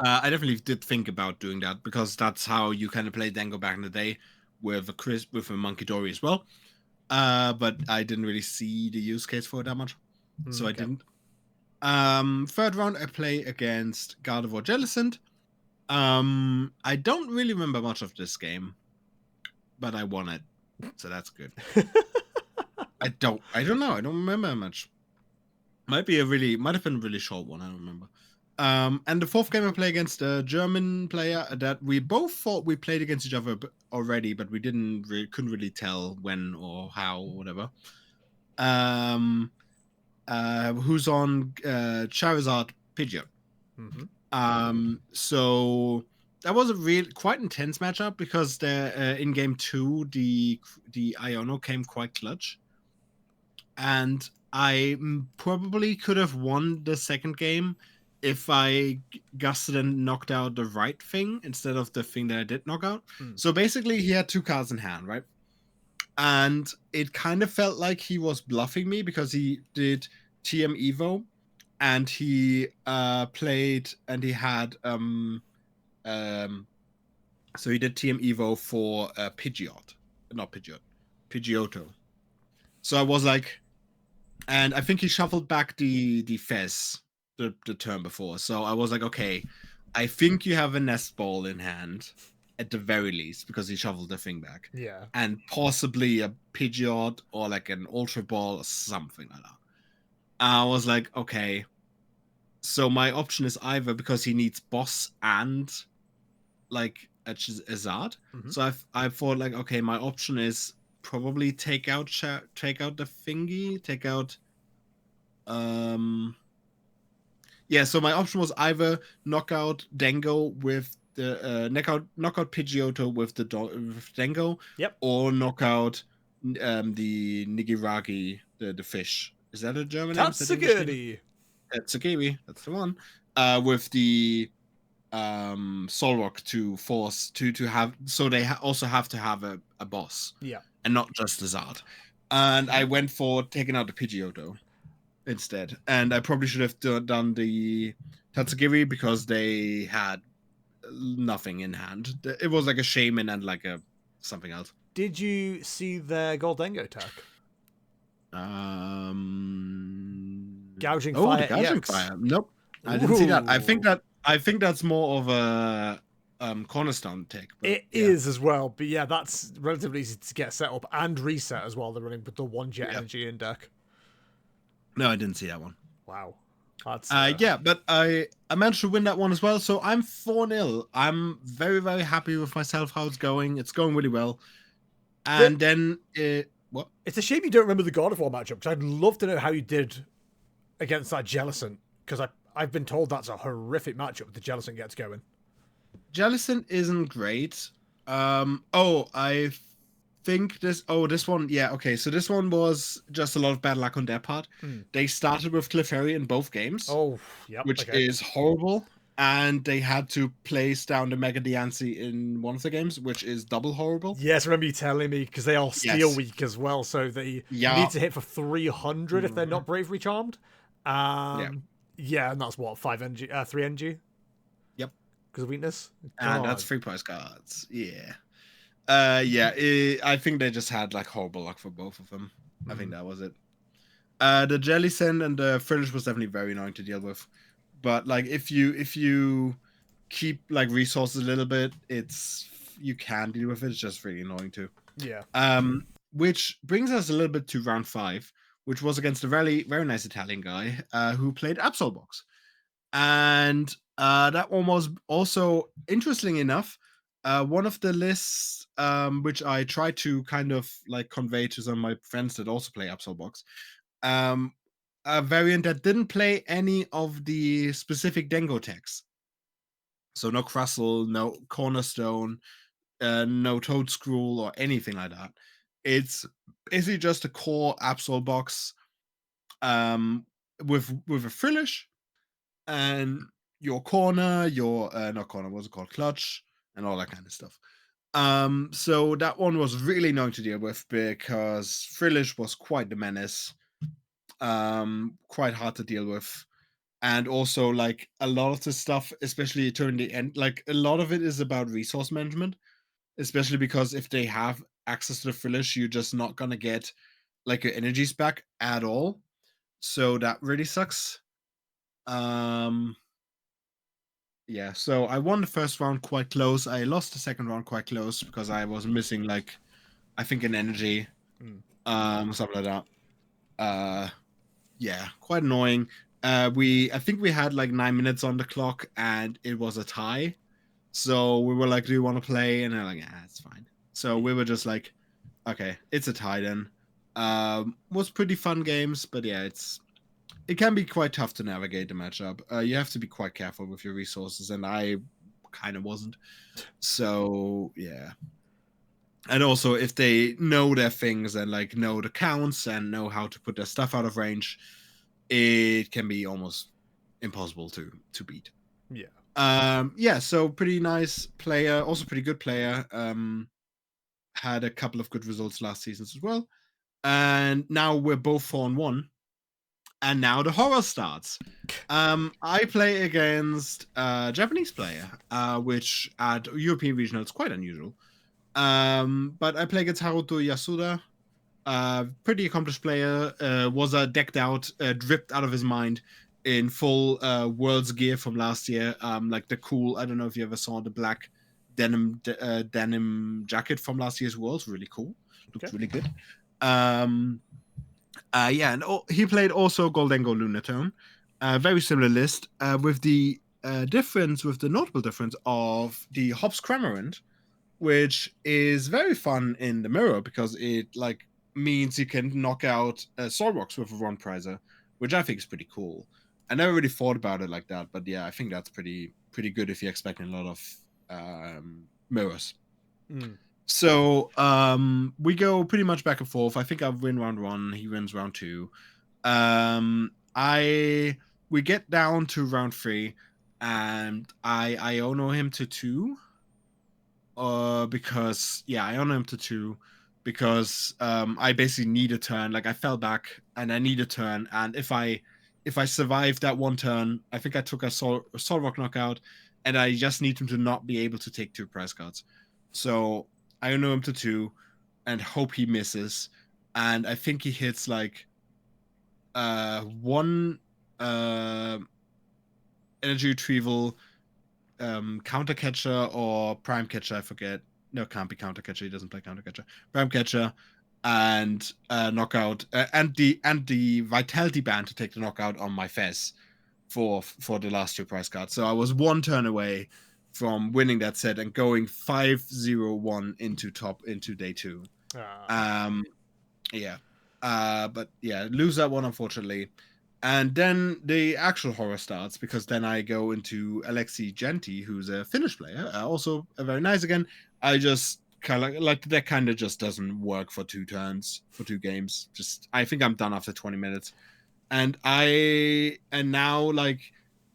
I definitely did think about doing that because that's how you kind of played Dango back in the day. With a Monkey Dory as well, but I didn't really see the use case for it that much, so I didn't. Third round I play against Gardevoir Jellicent. I don't really remember much of this game, but I won it, so that's good. I don't know. I don't remember much. Might have been a really short one. I don't remember. And the fourth game I play against a German player that we both thought we played against each other already, but we couldn't really tell when or how or whatever. Who's on Charizard Pidgeot. So that was a quite intense matchup because in game 2 the Iono came quite clutch, and I probably could have won the second game if I gusted and knocked out the right thing instead of the thing that I did knock out. So basically he had 2 cards in hand, right? And it kind of felt like he was bluffing me because he did TM Evo and he played and he had so he did TM Evo for Pidgeotto. So I was like, And I think he shuffled back the Fez the turn before. So I was like, okay, I think you have a Nest Ball in hand at the very least because he shuffled the thing back. Yeah. And possibly a Pidgeot or like an Ultra Ball or something like that. I was like, okay. So my option is either because he needs Boss and like a Zard. Mm-hmm. So I thought like, okay, my option is probably take out the thingy, take out yeah, so my option was either knock out Dango with the knock out Pidgeotto with the with Dango, Yep. or knock out the Nigiragi, the fish. Is that a German name? Tatsugiri. Tatsugiri, that's the one. With the Solrock to force to have, so they also have to have a boss. Yeah. And not just a Zard. And I went for taking out the Pidgeotto instead. And I probably should have done the Tatsugiri because they had nothing in hand. It was like a Shaman and like a something else. Did you see their Goldengo tech? Gouging Fire. The Gouging EX. Fire. Nope. I didn't see that. I think that's more of a Cornerstone tech. It is as well, but yeah, that's relatively easy to get set up and reset as well. They're running with the one jet energy in deck. No, I didn't see that one. Wow. That's yeah, but I managed to win that one as well, so I'm 4-0. I'm very, very happy with myself, how it's going. It's going really well. And then what? It's a shame you don't remember the God of War matchup, because I'd love to know how you did against that Jellicent, because I've been told that's a horrific matchup the Jellicent gets going. Jellicent isn't great. I think this one, yeah, okay, so this one was just a lot of bad luck on their part. They started with Clefairy in both games, which is horrible, and they had to place down the Mega Diancie in one of the games, which is double horrible. Yes, remember you telling me, because they are Steel Weak as well, so they need to hit for 300 if they're not Bravery Charmed. Yeah, and that's what, 3 NG? Yep. Because of weakness? And that's 3 prize cards, yeah. I think they just had like horrible luck for both of them. I think that was it. The Jellicent and the Fringe was definitely very annoying to deal with. But like if you keep like resources a little bit, you can deal with it. It's just really annoying too. Yeah. Which brings us a little bit to round 5, which was against a very, very nice Italian guy who played Absolbox. And that one was also, interestingly enough, one of the lists which I tried to kind of like convey to some of my friends that also play Absolbox. A variant that didn't play any of the specific Dengo techs. So no Crustle, no Cornerstone, no Toadscruel or anything like that. It's basically just a core Absolbox with a Frillish and your corner, your not corner, what's it called? Clutch and all that kind of stuff. So that one was really annoying to deal with because Frillish was quite the menace. Quite hard to deal with. And also like a lot of the stuff, especially during the end, like a lot of it is about resource management, especially because if they have access to the Frillish, you're just not gonna get like your energies back at all. So that really sucks. Yeah, so I won the first round quite close. I lost the second round quite close because I was missing like I think an energy. Something like that. Yeah, quite annoying. I think we had like 9 minutes on the clock and it was a tie. So we were like, do you want to play? And they're like, yeah, it's fine. So we were just like, okay, it's a tie then. Was pretty fun games, but yeah, it can be quite tough to navigate the matchup. You have to be quite careful with your resources, and I kind of wasn't. So yeah. And also, if they know their things and like know the counts and know how to put their stuff out of range, it can be almost impossible to beat. Yeah. Yeah. So pretty nice player, also pretty good player. Had a couple of good results last season as well, and now we're both 4-1. And now the horror starts. I play against a Japanese player, which at European regional is quite unusual. But I play against Haruto Yasuda, Pretty accomplished player. Was decked out, dripped out of his mind in full World's gear from last year. Like the cool, I don't know if you ever saw the black denim jacket from last year's Worlds. Really cool. Looked really good. And he played also Goldengo Lunatone. Very similar list, with the notable difference of the Hops Cramorant, which is very fun in the mirror because it like means you can knock out Solrox with a Ron Prizer, which I think is pretty cool. I never really thought about it like that, but yeah, I think that's pretty good if you're expecting a lot of mirrors. So we go pretty much back and forth. I think I win round 1, he wins round 2. We get down to round 3, and I Ono him to 2. Because I Ono him to 2 because I basically need a turn. Like I fell back and I need a turn, and if I survive that one turn, I think I took a Solrock knockout, and I just need him to not be able to take 2 prize cards. So I Ono him to 2 and hope he misses, and I think he hits like 1 energy retrieval, counter catcher or prime catcher, I forget. No, can't be counter catcher. He doesn't play counter catcher. Prime catcher and knockout, and the vitality band to take the knockout on my Fez for the last 2 prize cards. So I was 1 turn away from winning that set and going 5-0-1 into day 2. But lose that one, unfortunately. And then the actual horror starts, because then I go into Alexi Genti, who's a Finnish player, also a very nice again. I just kind of like the deck kind of just doesn't work for 2 turns, for 2 games. Just I think I'm done after 20 minutes. And now like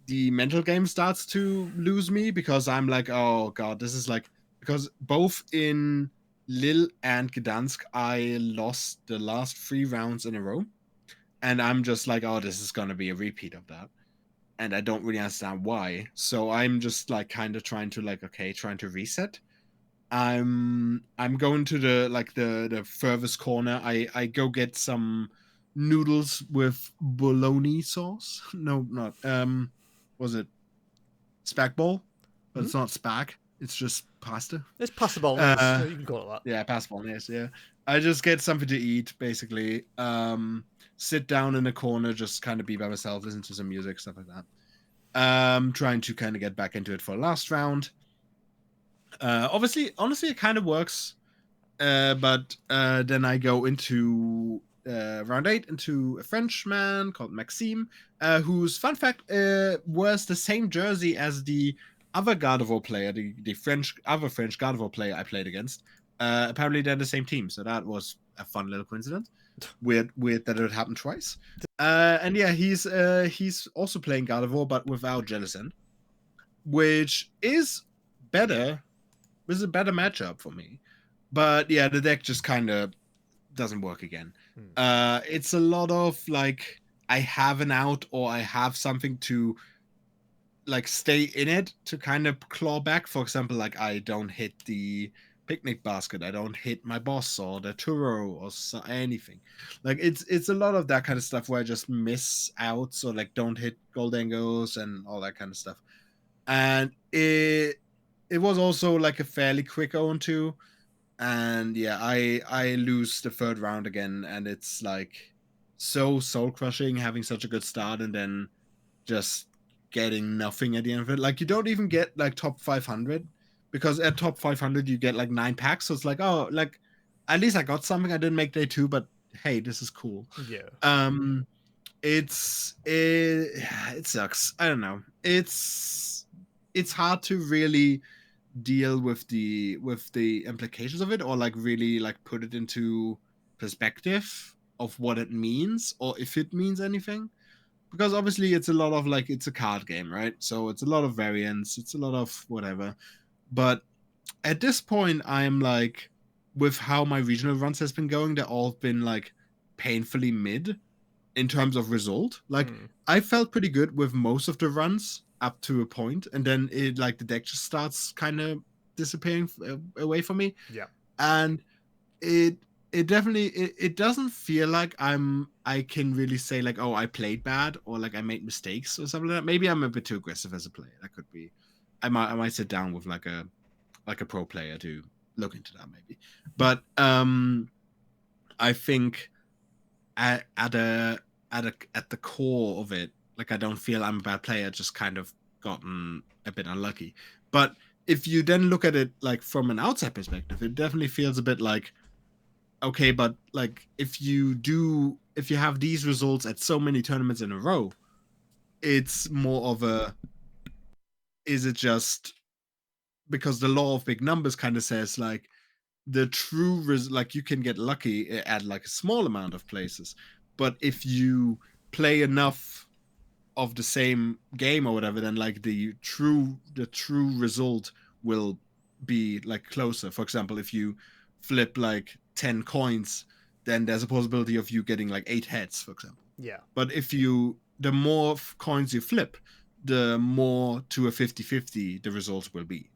the mental game starts to lose me, because I'm like, oh god, this is like, because both in Lille and Gdansk I lost the last 3 rounds in a row. And I'm just like, oh, this is going to be a repeat of that. And I don't really understand why. So I'm just like kind of trying to reset. I'm going to the furthest corner. I go get some noodles with bologna sauce. No, not was it spag bol? But it's not spag. It's just pasta. It's pasta bolognese. You can call it that. Yeah, pasta bolognese. Yeah, I just get something to eat, basically. Sit down in a corner, just kind of be by myself, listen to some music, stuff like that. Trying to kind of get back into it for last round. Honestly, it kind of works. But then I go into round 8 into a Frenchman called Maxime, whose, fun fact, wears the same jersey as the other Gardevoir player, the other French Gardevoir player I played against. Apparently they're the same team, so that was a fun little coincidence. Weird that it happened twice. And yeah, he's also playing Gardevoir, but without Jellicent, which is better. This is a better matchup for me. But yeah, the deck just kind of doesn't work again. It's a lot of like, I have an out, or I have something to like stay in it to kind of claw back. For example, like I don't hit the picnic basket, I don't hit my boss or the Turo or anything. Like it's a lot of that kind of stuff where I just miss out, so like don't hit Goldengos and all that kind of stuff. And it was also like a fairly quick own too. And yeah, I lose the 3rd round again, and it's like so soul crushing having such a good start and then just getting nothing at the end of it. Like you don't even get like top 500, because at top 500 you get like 9 packs. So it's like, oh, like at least I got something. I didn't make day 2, but hey, this is cool. Yeah. It sucks. I don't know. It's hard to really deal with the implications of it, or like really like put it into perspective of what it means, or if it means anything, because obviously it's a lot of like, it's a card game, right? So it's a lot of variance, it's a lot of whatever. But at this point, I'm like, with how my regional runs has been going, they're all been like painfully mid in terms of result. Like I felt pretty good with most of the runs up to a point, and then it like the deck just starts kind of disappearing away from me. Yeah. And it it definitely it doesn't feel like I can really say like, oh, I played bad or like I made mistakes or something like that. Maybe I'm a bit too aggressive as a player. That could be. I might sit down with like a pro player to look into that maybe. But I think at the core of it, like I don't feel I'm a bad player, just kind of gotten a bit unlucky. But if you then look at it like from an outside perspective, it definitely feels a bit like, okay, but like if you have these results at so many tournaments in a row, it's more of a, is it just because the law of big numbers kind of says like the true like you can get lucky at like a small amount of places, but if you play enough of the same game or whatever, then like the true result will be like closer. For example, if you flip like 10 coins, then there's a possibility of you getting like 8 heads, for example. Yeah. But if the more coins you flip, the more to a 50-50 the results will be.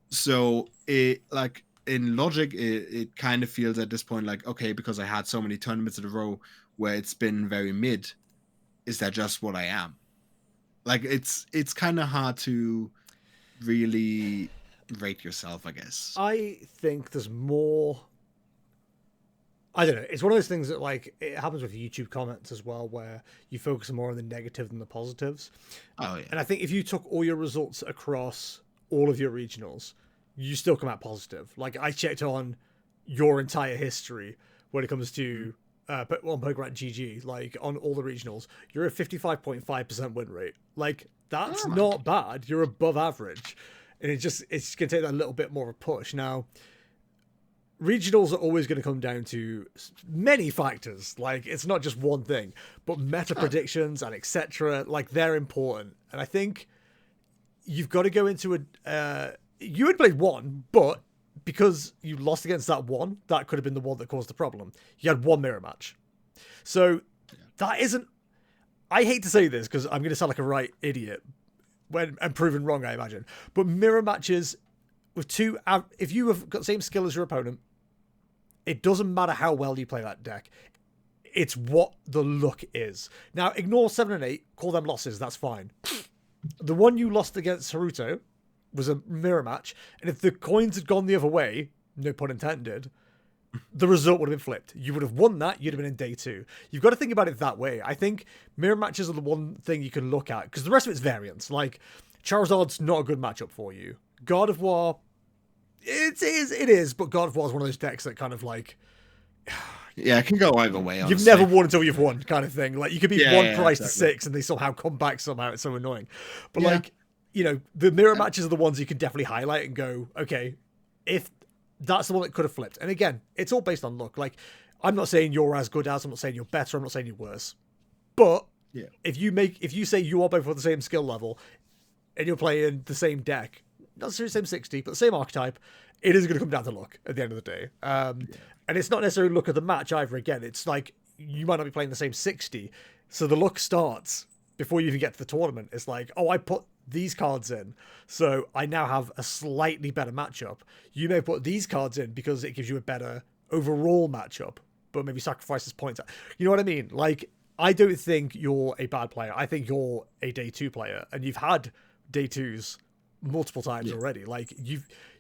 So it like in logic, it kind of feels at this point like, okay, because I had so many tournaments in a row where it's been very mid, is that just what I am? Like it's kind of hard to really rate yourself, I guess. I think there's more. I don't know. It's one of those things that like it happens with YouTube comments as well, where you focus more on the negative than the positives. Oh yeah. And I think if you took all your results across all of your regionals, you still come out positive. Like I checked on your entire history when it comes to on Pokemon GG, like on all the regionals, you're a 55.5% win rate. Like that's not bad. You're above average, and it's gonna take that a little bit more of a push now. Regionals are always going to come down to many factors. Like it's not just one thing, but meta predictions and etc. Like they're important. And I think you've got to go into you had played one, but because you lost against that one, that could have been the one that caused the problem. You had one mirror match. So that isn't, I hate to say this because I'm going to sound like a right idiot when I'm proven wrong, I imagine. But mirror matches with two, if you have got the same skill as your opponent, it doesn't matter how well you play that deck. It's what the look is. Now, ignore 7 and 8. Call them losses. That's fine. The one you lost against Haruto was a mirror match. And if the coins had gone the other way, no pun intended, the result would have been flipped. You would have won that. You'd have been in day 2. You've got to think about it that way. I think mirror matches are the one thing you can look at. Because the rest of it's variance. Like, Charizard's not a good matchup for you. God of War... It is, but God of War is one of those decks that kind of like... Yeah, it can go either way, honestly. You've never won until you've won, kind of thing. Like, you could be one price to 6 and they somehow come back somehow. It's so annoying. But like, you know, the mirror matches are the ones you can definitely highlight and go, okay, if that's the one that could have flipped. And again, it's all based on luck. Like, I'm not saying you're as good as, I'm not saying you're better, I'm not saying you're worse. But if you say you are both at the same skill level and you're playing the same deck, not necessarily the same 60, but the same archetype, it is going to come down to luck at the end of the day. And it's not necessarily luck of the match either. Again, it's like you might not be playing the same 60. So the luck starts before you even get to the tournament. It's like, oh, I put these cards in, so I now have a slightly better matchup. You may put these cards in because it gives you a better overall matchup, but maybe sacrifices points. You know what I mean? Like, I don't think you're a bad player. I think you're a day 2 player, and you've had day 2s multiple times already. Like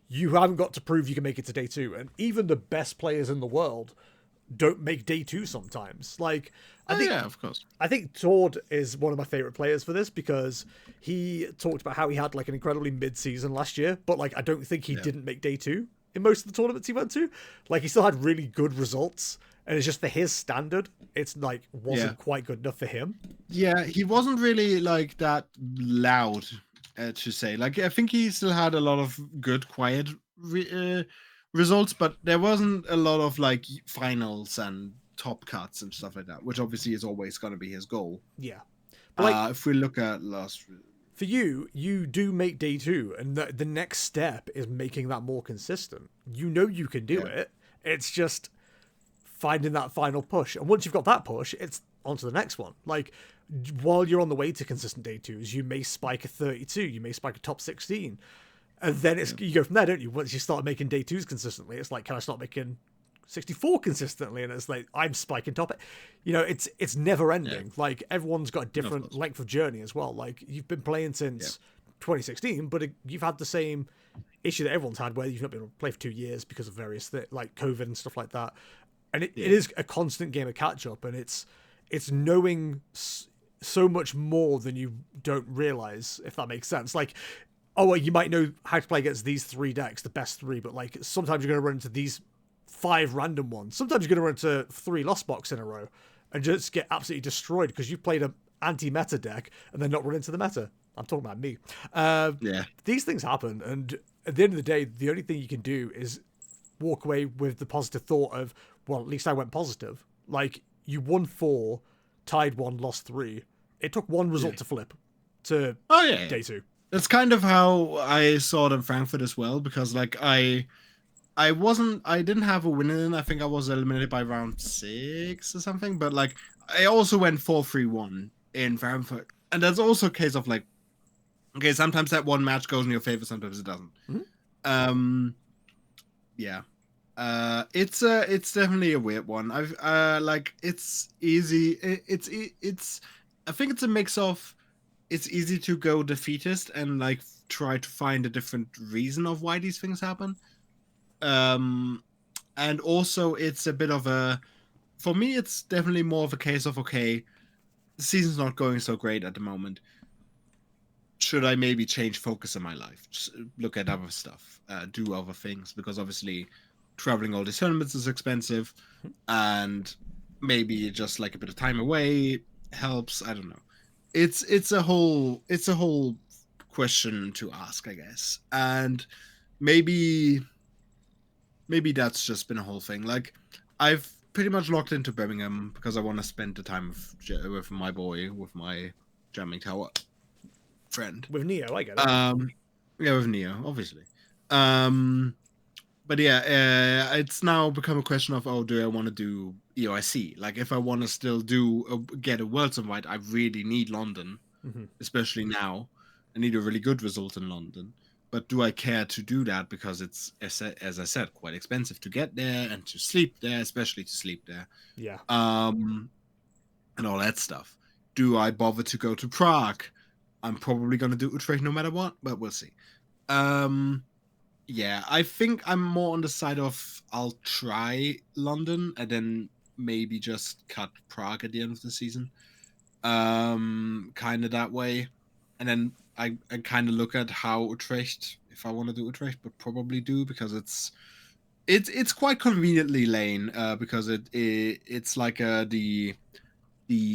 you haven't got to prove you can make it to day 2, and even the best players in the world don't make day 2 sometimes. Like I think, of course. I think Tord is one of my favorite players for this because he talked about how he had like an incredibly mid-season last year, but like I don't think he didn't make day 2 in most of the tournaments he went to. Like he still had really good results, and it's just for his standard, it's like wasn't quite good enough for him. Yeah, he wasn't really like that loud. To say, like, I think he still had a lot of good, quiet results, but there wasn't a lot of like finals and top cuts and stuff like that, which obviously is always going to be his goal. Yeah, but like, if we look at last, for you do make day 2, and the next step is making that more consistent. You know you can do it. It's just finding that final push, and once you've got that push, it's on to the next one. Like, while you're on the way to consistent day 2s, you may spike a 32, you may spike a top 16, and then it's you go from there, don't you? Once you start making day 2s consistently, it's like, can I start making 64 consistently, and it's like I'm spiking top. You know, it's never ending. Yeah. Like everyone's got a different length of journey as well. Like you've been playing since 2016, but you've had the same issue that everyone's had, where you've not been able to play for 2 years because of various like COVID and stuff like that. And it is a constant game of catch up, and it's knowing so much more than you don't realize, if that makes sense. Like, oh, well, you might know how to play against these 3 decks, the best 3, but like sometimes you're going to run into these 5 random ones. Sometimes you're going to run into 3 Lost Box in a row and just get absolutely destroyed because you've played a anti-meta deck and then not run into the meta. I'm talking about me. These things happen, and at the end of the day, the only thing you can do is walk away with the positive thought of, well, at least I went positive. Like, you won 4, tied 1, lost 3. It took 1 result to flip to day 2. That's kind of how I saw it in Frankfurt as well, because like I didn't have a win in. I think I was eliminated by round 6 or something, but like I also went 4-3-1 in Frankfurt, and that's also a case of like, okay, sometimes that one match goes in your favor, sometimes it doesn't. It's definitely a weird one. I've like it's easy. It's I think it's a mix of, it's easy to go defeatist and like try to find a different reason of why these things happen. And also it's a bit of a, for me, it's definitely more of a case of, okay, the season's not going so great at the moment. Should I maybe change focus in my life? Just look at other stuff, do other things, because obviously traveling all these tournaments is expensive, and maybe just like a bit of time away helps. I don't know. It's a whole question to ask, I guess, and maybe that's just been a whole thing. Like, I've pretty much locked into Birmingham because I want to spend the time with my boy, with my jamming tower friend. With Neo, I get it. Yeah, with Neo, obviously. But yeah, it's now become a question of, oh, do I want to do EOIC? Like, if I want to still get a Worlds invite, I really need London, especially now. I need a really good result in London. But do I care to do that? Because it's, as I said, quite expensive to get there and to sleep there, especially to sleep there. Yeah. And all that stuff. Do I bother to go to Prague? I'm probably going to do Utrecht no matter what, but we'll see. Yeah, I think I'm more on the side of I'll try London and then maybe just cut Prague at the end of the season. Kind of that way. And then I kind of look at how Utrecht, if I want to do Utrecht, but probably do, because it's quite conveniently lane, because it's like the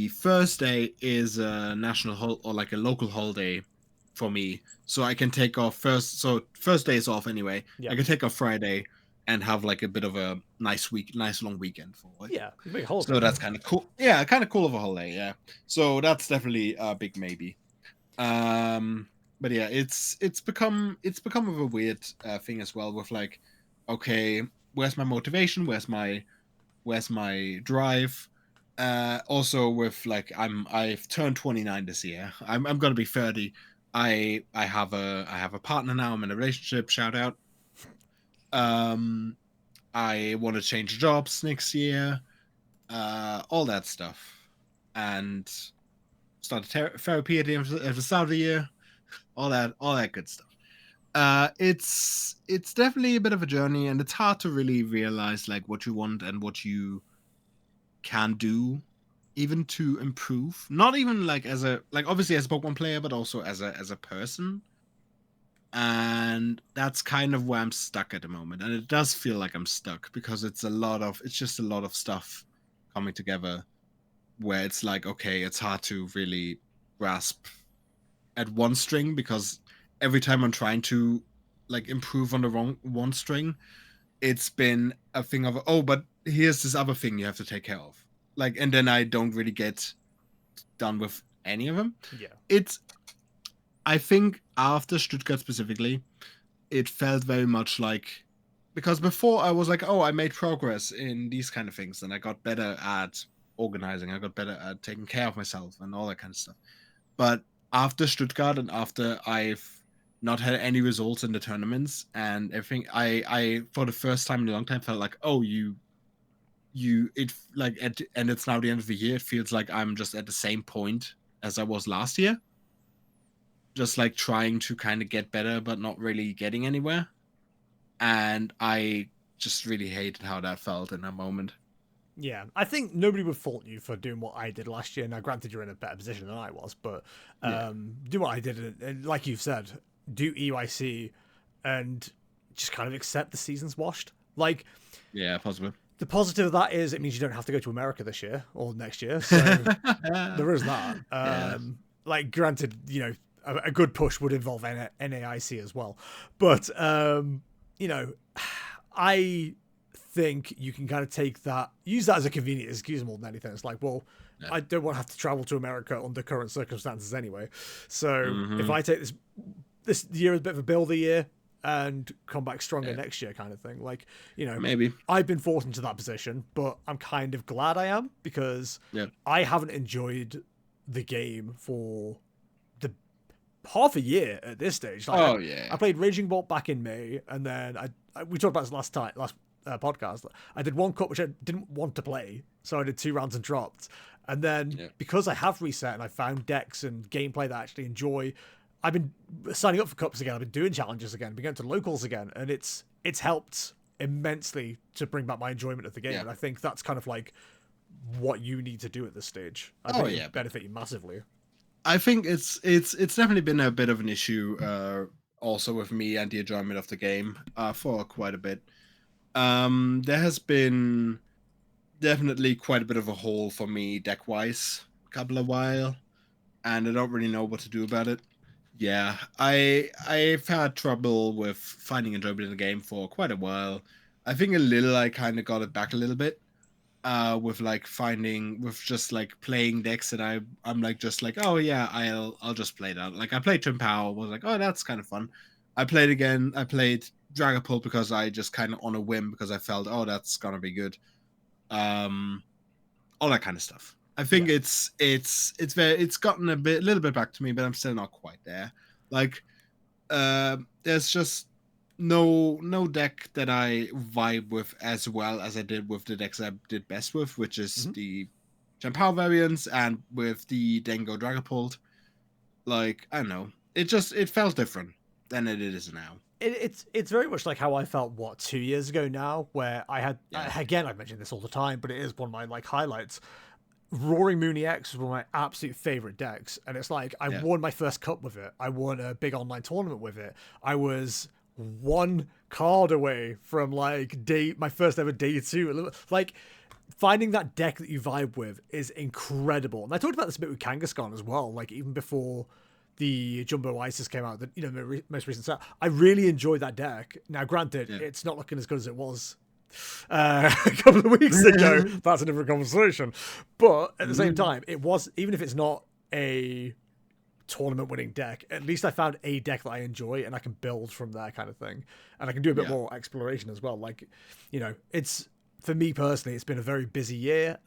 first day is a national or like a local holiday for me, so I can take off first. So first day is off anyway. Yeah. I can take off Friday and have like a bit of a nice long weekend for it. Yeah, big holiday. So that's kind of cool. Yeah, kind of cool of a holiday. Yeah, so that's definitely a big maybe. But yeah, it's become of a weird thing as well, with like, okay, where's my motivation? Where's my drive? Also with like, I've turned 29 this year. I'm gonna be 30. I have a partner now. I'm in a relationship. Shout out. I want to change jobs next year. All that stuff, and start therapy at the start of the year. All that good stuff. It's definitely a bit of a journey, and it's hard to really realize like what you want and what you can do, even to improve. Not even like obviously as a Pokemon player, but also as a person. And that's kind of where I'm stuck at the moment, and it does feel like I'm stuck because it's just a lot of stuff coming together, where it's like, okay, it's hard to really grasp at one string, because every time I'm trying to like improve on the wrong one string, it's been a thing of, oh, but here's this other thing you have to take care of. Like, and then I don't really get done with any of them. Yeah. I think after Stuttgart specifically, it felt very much like, because before I was like, oh, I made progress in these kind of things, and I got better at organizing, I got better at taking care of myself and all that kind of stuff. But after Stuttgart, and after I've not had any results in the tournaments and everything, I for the first time in a long time felt like, oh, you and it's now the end of the year. It feels like I'm just at the same point as I was last year, just like trying to kind of get better, but not really getting anywhere. And I just really hated how that felt in that moment. Yeah, I think nobody would fault you for doing what I did last year. Now, granted, you're in a better position than I was, but do what I did, and like you've said, do EYC and just kind of accept the season's washed. Like, yeah, possibly. The positive of that is it means you don't have to go to America this year or next year. So there is that. Like, granted, you know, a good push would involve NAIC as well. But, you know, I think you can kind of use that as a convenient excuse more than anything. It's like, well, I don't want to have to travel to America under current circumstances anyway. So if I take this year as a bit of a builder year, and come back stronger next year kind of thing. Like, you know, maybe I've been forced into that position, but I'm kind of glad I am because I haven't enjoyed the game for the half a year at this stage. Like, I played Raging Bolt back in May, and then we talked about this last podcast. I did one cup which I didn't want to play, so I did 2 rounds and dropped. And then because I have reset and I found decks and gameplay that I actually enjoy, I've been signing up for cups again. I've been doing challenges again, been going to locals again, and it's helped immensely to bring back my enjoyment of the game. And I think that's kind of like what you need to do at this stage. I think it'll benefit you massively. I think it's definitely been a bit of an issue also with me and the enjoyment of the game for quite a bit. There has been definitely quite a bit of a hole for me deck-wise a couple of while, and I don't really know what to do about it. Yeah, I've had trouble with finding enjoyment in the game for quite a while. I think I kind of got it back a little bit with just like playing decks that I'm like just like, oh yeah, I'll just play that. Like I played Twin Power, was like, oh, that's kind of fun. I played Dragapult because I just kind of on a whim because I felt, oh, that's gonna be good. All that kind of stuff. I think it's gotten a little bit back to me, but I'm still not quite there. Like, there's just no deck that I vibe with as well as I did with the decks I did best with, which is the Champow variants and with the Dengo Dragapult. Like, I don't know, it felt different than it is now. It's very much like how I felt 2 years ago now, where I had again, I mention this all the time, but it is one of my like highlights. Roaring Mooney X was one of my absolute favorite decks, and it's like I won my first cup with it. I won a big online tournament with it. I was 1 card away from like my first ever day 2. Like, finding that deck that you vibe with is incredible. And I talked about this a bit with Kangaskhan as well. Like, even before the Jumbo Isis came out, the most recent set, I really enjoyed that deck. Now, granted, it's not looking as good as it was a couple of weeks ago. That's a different conversation, but at the same time, it was, even if it's not a tournament winning deck, at least I found a deck that I enjoy and I can build from there kind of thing, and I can do a bit more exploration as well. Like, you know, it's, for me personally, it's been a very busy year.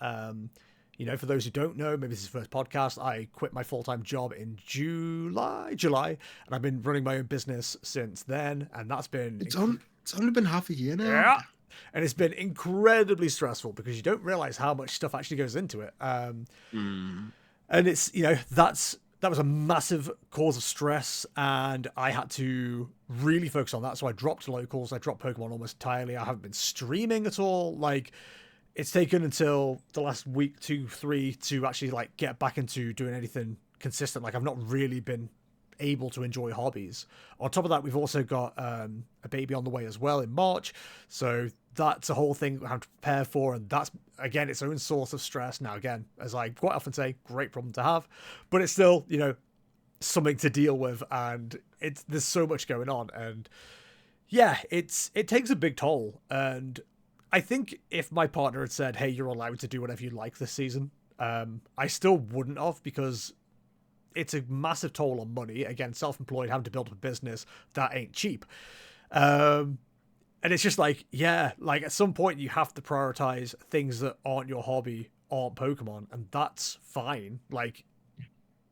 You know, for those who don't know, maybe this is the first podcast, I quit my full-time job in July, and I've been running my own business since then, and that's been it's only been half a year now. Yeah. And it's been incredibly stressful because you don't realize how much stuff actually goes into it. And it's, you know, that was a massive cause of stress, and I had to really focus on that. So I dropped locals, I dropped Pokemon almost entirely. I haven't been streaming at all. Like, it's taken until the last week, 2, 3 to actually like get back into doing anything consistent. Like, I've not really been able to enjoy hobbies. On top of that, we've also got a baby on the way as well in March, so that's a whole thing we have to prepare for, and that's again its own source of stress. Now, again, as I quite often say, great problem to have, but it's still, you know, something to deal with, and there's so much going on, and it takes a big toll. And I think if my partner had said, hey, you're allowed to do whatever you like this season, I still wouldn't have, because it's a massive toll on money. Again, self-employed, having to build up a business, that ain't cheap. And it's just like, like at some point you have to prioritize things that aren't your hobby, aren't Pokemon, and that's fine. Like,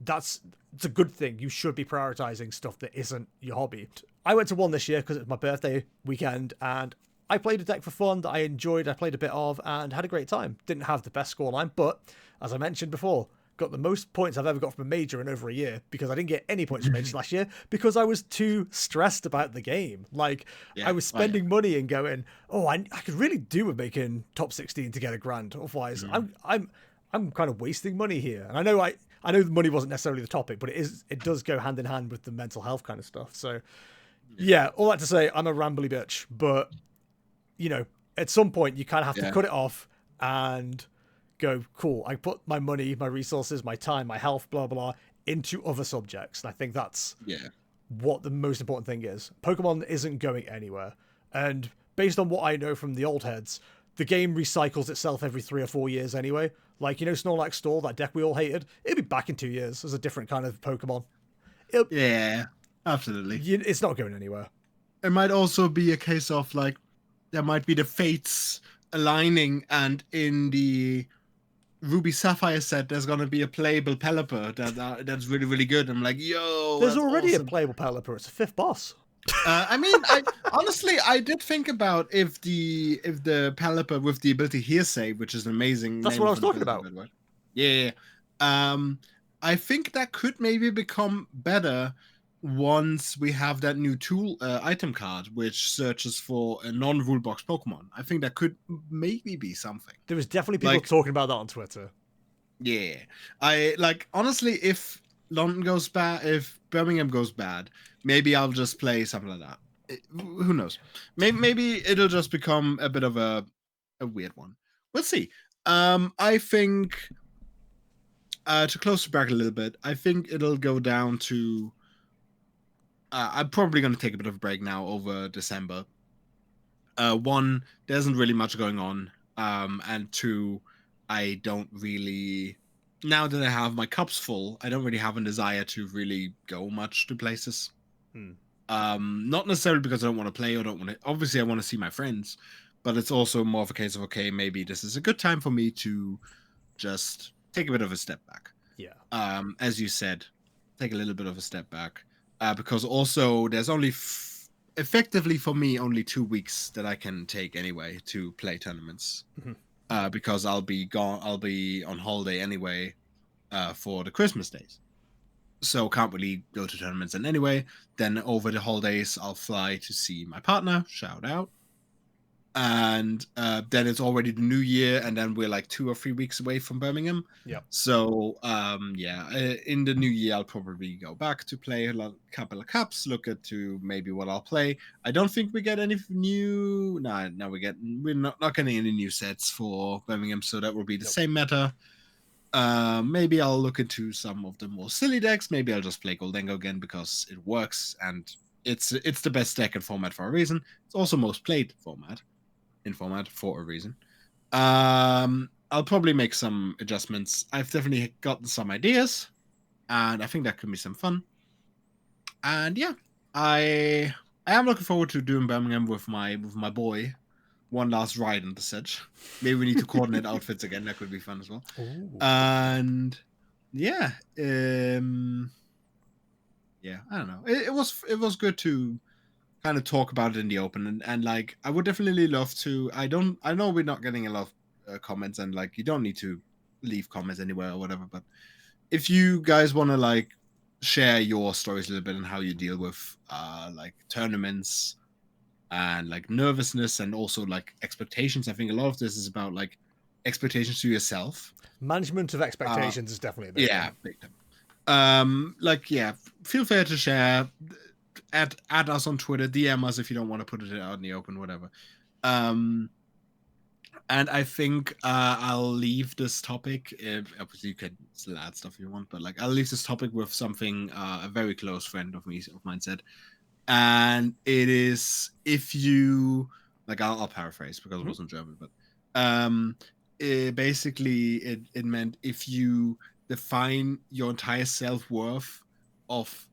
it's a good thing. You should be prioritizing stuff that isn't your hobby. I went to one this year because it was my birthday weekend, and I played a deck for fun that I enjoyed, I played a bit of, and had a great time. Didn't have the best scoreline, but as I mentioned before, got the most points I've ever got from a major in over a year, because I didn't get any points from majors last year because I was too stressed about the game. Like, I was spending money and going, oh, I could really do with making top 16 to get a grand. Otherwise, I'm kind of wasting money here. And I know the money wasn't necessarily the topic, but it does go hand in hand with the mental health kind of stuff. So yeah, all that to say, I'm a rambly bitch, but you know, at some point you kind of have to cut it off and go, cool, I put my money, my resources, my time, my health, blah, blah, into other subjects. And I think that's what the most important thing is. Pokemon isn't going anywhere. And based on what I know from the old heads, the game recycles itself every 3 or 4 years anyway. Like, you know, Snorlax Storm, that deck we all hated, it'll be back in 2 years as a different kind of Pokemon. Yeah, absolutely. It's not going anywhere. It might also be a case of, like, there might be the fates aligning, and in the Ruby Sapphire set, there's gonna be a playable Pelipper that's really, really good. I'm like, yo, there's already awesome. a playable Pelipper. It's a 5th boss. I mean, honestly, I did think about if the Pelipper with the ability Hearsay, which is an amazing. That's what I was talking about. Yeah. I think that could maybe become better once we have that new tool item card, which searches for a non-rule box Pokemon. I think that could maybe be something. There was definitely people talking about that on Twitter. Yeah, honestly, if London goes bad, if Birmingham goes bad, maybe I'll just play something like that. Who knows? Maybe it'll just become a bit of a weird one. We'll see. I think to close the bracket a little bit, I think it'll go down to. I'm probably going to take a bit of a break now over December. One, there isn't really much going on. And two, I don't really, now that I have my cups full, I don't really have a desire to really go much to places. Not necessarily because I don't want to play or don't want to, obviously I want to see my friends, but it's also more of a case of, okay, maybe this is a good time for me to just take a bit of a step back. Yeah. As you said, take a little bit of a step back. Because also there's only effectively for me only 2 weeks that I can take anyway to play tournaments. Because I'll be on holiday anyway for the Christmas days, so can't really go to tournaments. And anyway, then over the holidays I'll fly to see my partner, shout out, and then it's already the new year, and then we're like 2 or 3 weeks away from Birmingham. Yeah. So in the new year I'll probably go back to play a couple of cups, look at to maybe what I'll play. I don't think we get any new. We're not getting any new sets for Birmingham, so that will be the same meta. Maybe I'll look into some of the more silly decks. Maybe I'll just play Goldengo again because it works and it's the best deck in format for a reason. It's also most played format. In format for a reason. I'll probably make some adjustments. I've definitely gotten some ideas, and I think that could be some fun. And yeah, I am looking forward to doing Birmingham with my boy. One last ride on the sedge. Maybe we need to coordinate outfits again. That could be fun as well. Ooh. And yeah, I don't know. It was good to kind of talk about it in the open, and like I would definitely love to. I know we're not getting a lot of comments, and like you don't need to leave comments anywhere or whatever, but if you guys want to like share your stories a little bit and how you deal with like tournaments and like nervousness and also like expectations, I think a lot of this is about like expectations to yourself. Management of expectations is definitely a big one. Big time. Feel free to share. Add us on Twitter, DM us if you don't want to put it out in the open, whatever. And I think I'll leave this topic. Obviously, you can still add stuff if you want, but like I'll leave this topic with something a very close friend of mine said, and it is if you like I'll paraphrase because it wasn't German, but it meant if you define your entire self-worth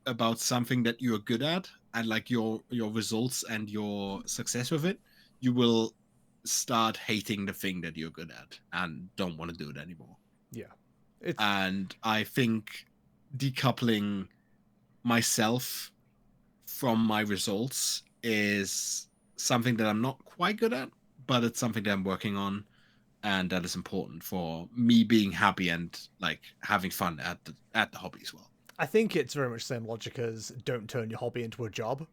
about something that you're good at and like your results and your success with it, you will start hating the thing that you're good at and don't want to do it anymore. Yeah. And I think decoupling myself from my results is something that I'm not quite good at, but it's something that I'm working on, and that is important for me being happy and like having fun at the hobby as well. I think it's very much the same logic as don't turn your hobby into a job.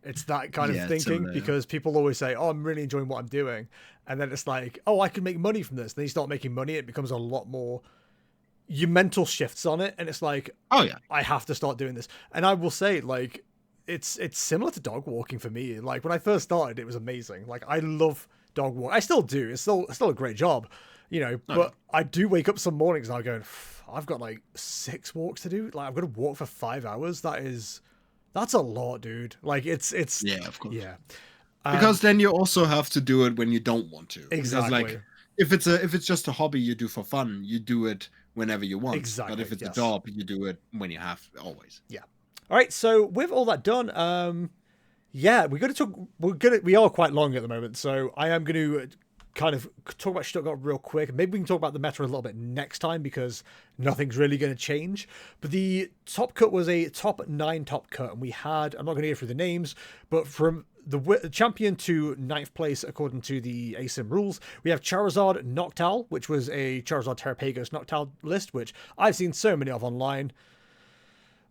It's that kind of thinking, similar, because people always say, oh, I'm really enjoying what I'm doing. And then it's like, oh, I can make money from this. And then you start making money. It becomes a lot more, your mental shifts on it. And it's like, oh yeah, I have to start doing this. And I will say, like, it's similar to dog walking for me. Like when I first started, it was amazing. Like I love dog walk. I still do. It's still a great job, you know, but I do wake up some mornings and I go, I've got like 6 walks to do. Like I've got to walk for 5 hours. That's a lot, dude. Like it's yeah, of course. Yeah. Because then you also have to do it when you don't want to. Exactly. Because, like if it's just a hobby you do for fun, you do it whenever you want. Exactly. But if it's a job, you do it when you have always. Yeah. All right. So with all that done, yeah, we are quite long at the moment, so I am going to kind of talk about Stuttgart real quick. Maybe we can talk about the meta a little bit next time because nothing's really going to change. But the top cut was a top 9 top cut, and we had, I'm not going to go through the names, but from the champion to 9th place according to the ASIM rules, we have Charizard Noctowl, which was a Charizard Terrapagos Noctowl list, which I've seen so many of online.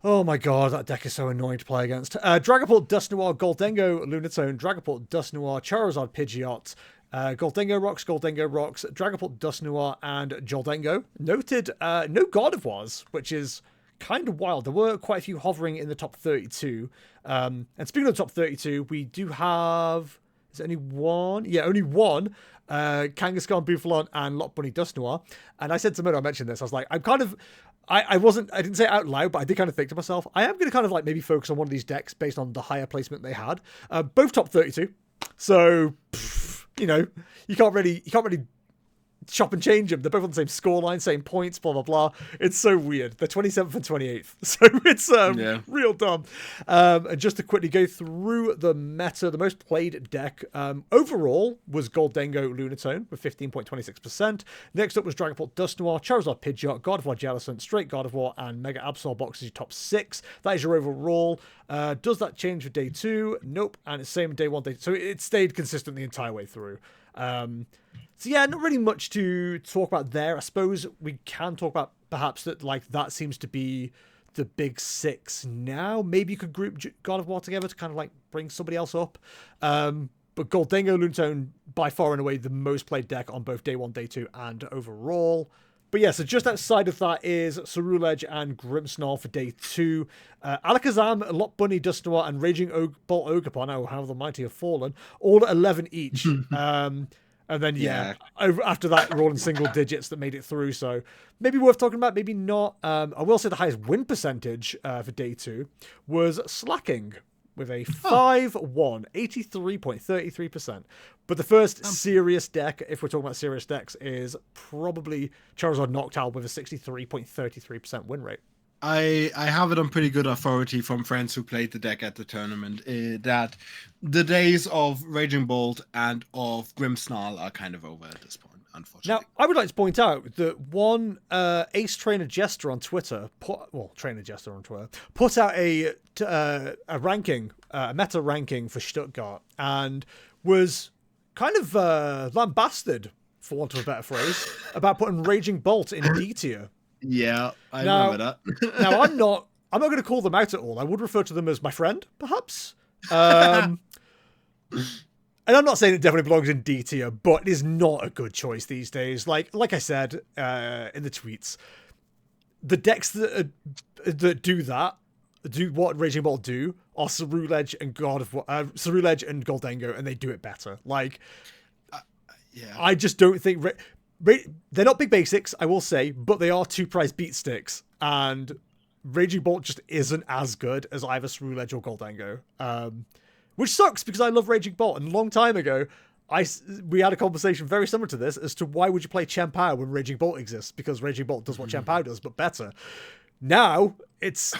Oh my god, that deck is so annoying to play against. Dragapult, Dusknoir, Goldengo, Lunatone, Dragapult, Dusknoir, Charizard, Pidgeot, Goldengo rocks, Dragapult, Dusknoir, and Joldengo. Noted, no Gardevoirs, which is kind of wild. There were quite a few hovering in the top 32. And speaking of the top 32, we do have... Is there only one? Yeah, only one. Kangaskhan, Bouffalon, and Lot Bunny Dusknoir. And I said to Mirdo, I mentioned this, I was like, I'm kind of... I didn't say it out loud, but I did kind of think to myself, I am going to kind of like maybe focus on one of these decks based on the higher placement they had. Both top 32. So, you know, you can't really chop and change them. They're both on the same scoreline, same points, blah, blah, blah. It's so weird. They're 27th and 28th. So it's real dumb. And just to quickly go through the meta, the most played deck overall was Goldengo Lunatone with 15.26%. Next up was Dragapult Dusknoir, Charizard Pidgeot, Gardevoir Jellicent, Straight Gardevoir, and Mega Absol Box is your top 6. That is your overall. Does that change for day 2? Nope. And it's same day 1, day 2. So it stayed consistent the entire way through. So yeah, not really much to talk about there. I suppose we can talk about perhaps that like that seems to be the big 6 now. Maybe you could group God of War together to kind of like bring somebody else up. But Goldengo Lunatone by far and away the most played deck on both day 1, day 2, and overall. But yeah, so just outside of that is Ceruledge and Grimmsnarl for day 2. Alakazam, Lot Bunny, Dusknoir, and Raging Bolt Ogerpon, oh how the mighty have fallen, all at 11 each. And then, after that, we're all in single digits that made it through. So maybe worth talking about, maybe not. I will say the highest win percentage for day 2 was Slacking with a 5-1, 83.33%. But the first serious deck, if we're talking about serious decks, is probably Charizard Noctowl with a 63.33% win rate. I have it on pretty good authority from friends who played the deck at the tournament that the days of Raging Bolt and of Grimmsnarl are kind of over at this point, unfortunately. Now, I would like to point out that one Ace Trainer Jester on Twitter, put out a ranking, a meta ranking for Stuttgart, and was kind of lambasted, for want of a better phrase, about putting Raging Bolt in D tier. Yeah, I remember that. Now, I'm not going to call them out at all. I would refer to them as my friend, perhaps. And I'm not saying it definitely belongs in D tier, but it is not a good choice these days. Like I said in the tweets, the decks that do what Raging Bolt do are Ceruledge and Ceruledge and Goldengo, and they do it better. Like, I just don't think. They're not big basics, I will say, but they are 2-price beat sticks, and Raging Bolt just isn't as good as either Ceruledge or Goldengo. Which sucks because I love Raging Bolt, and a long time ago, we had a conversation very similar to this as to why would you play Chien-Pao when Raging Bolt exists, because Raging Bolt does what Chien-Pao does, but better. Now, it's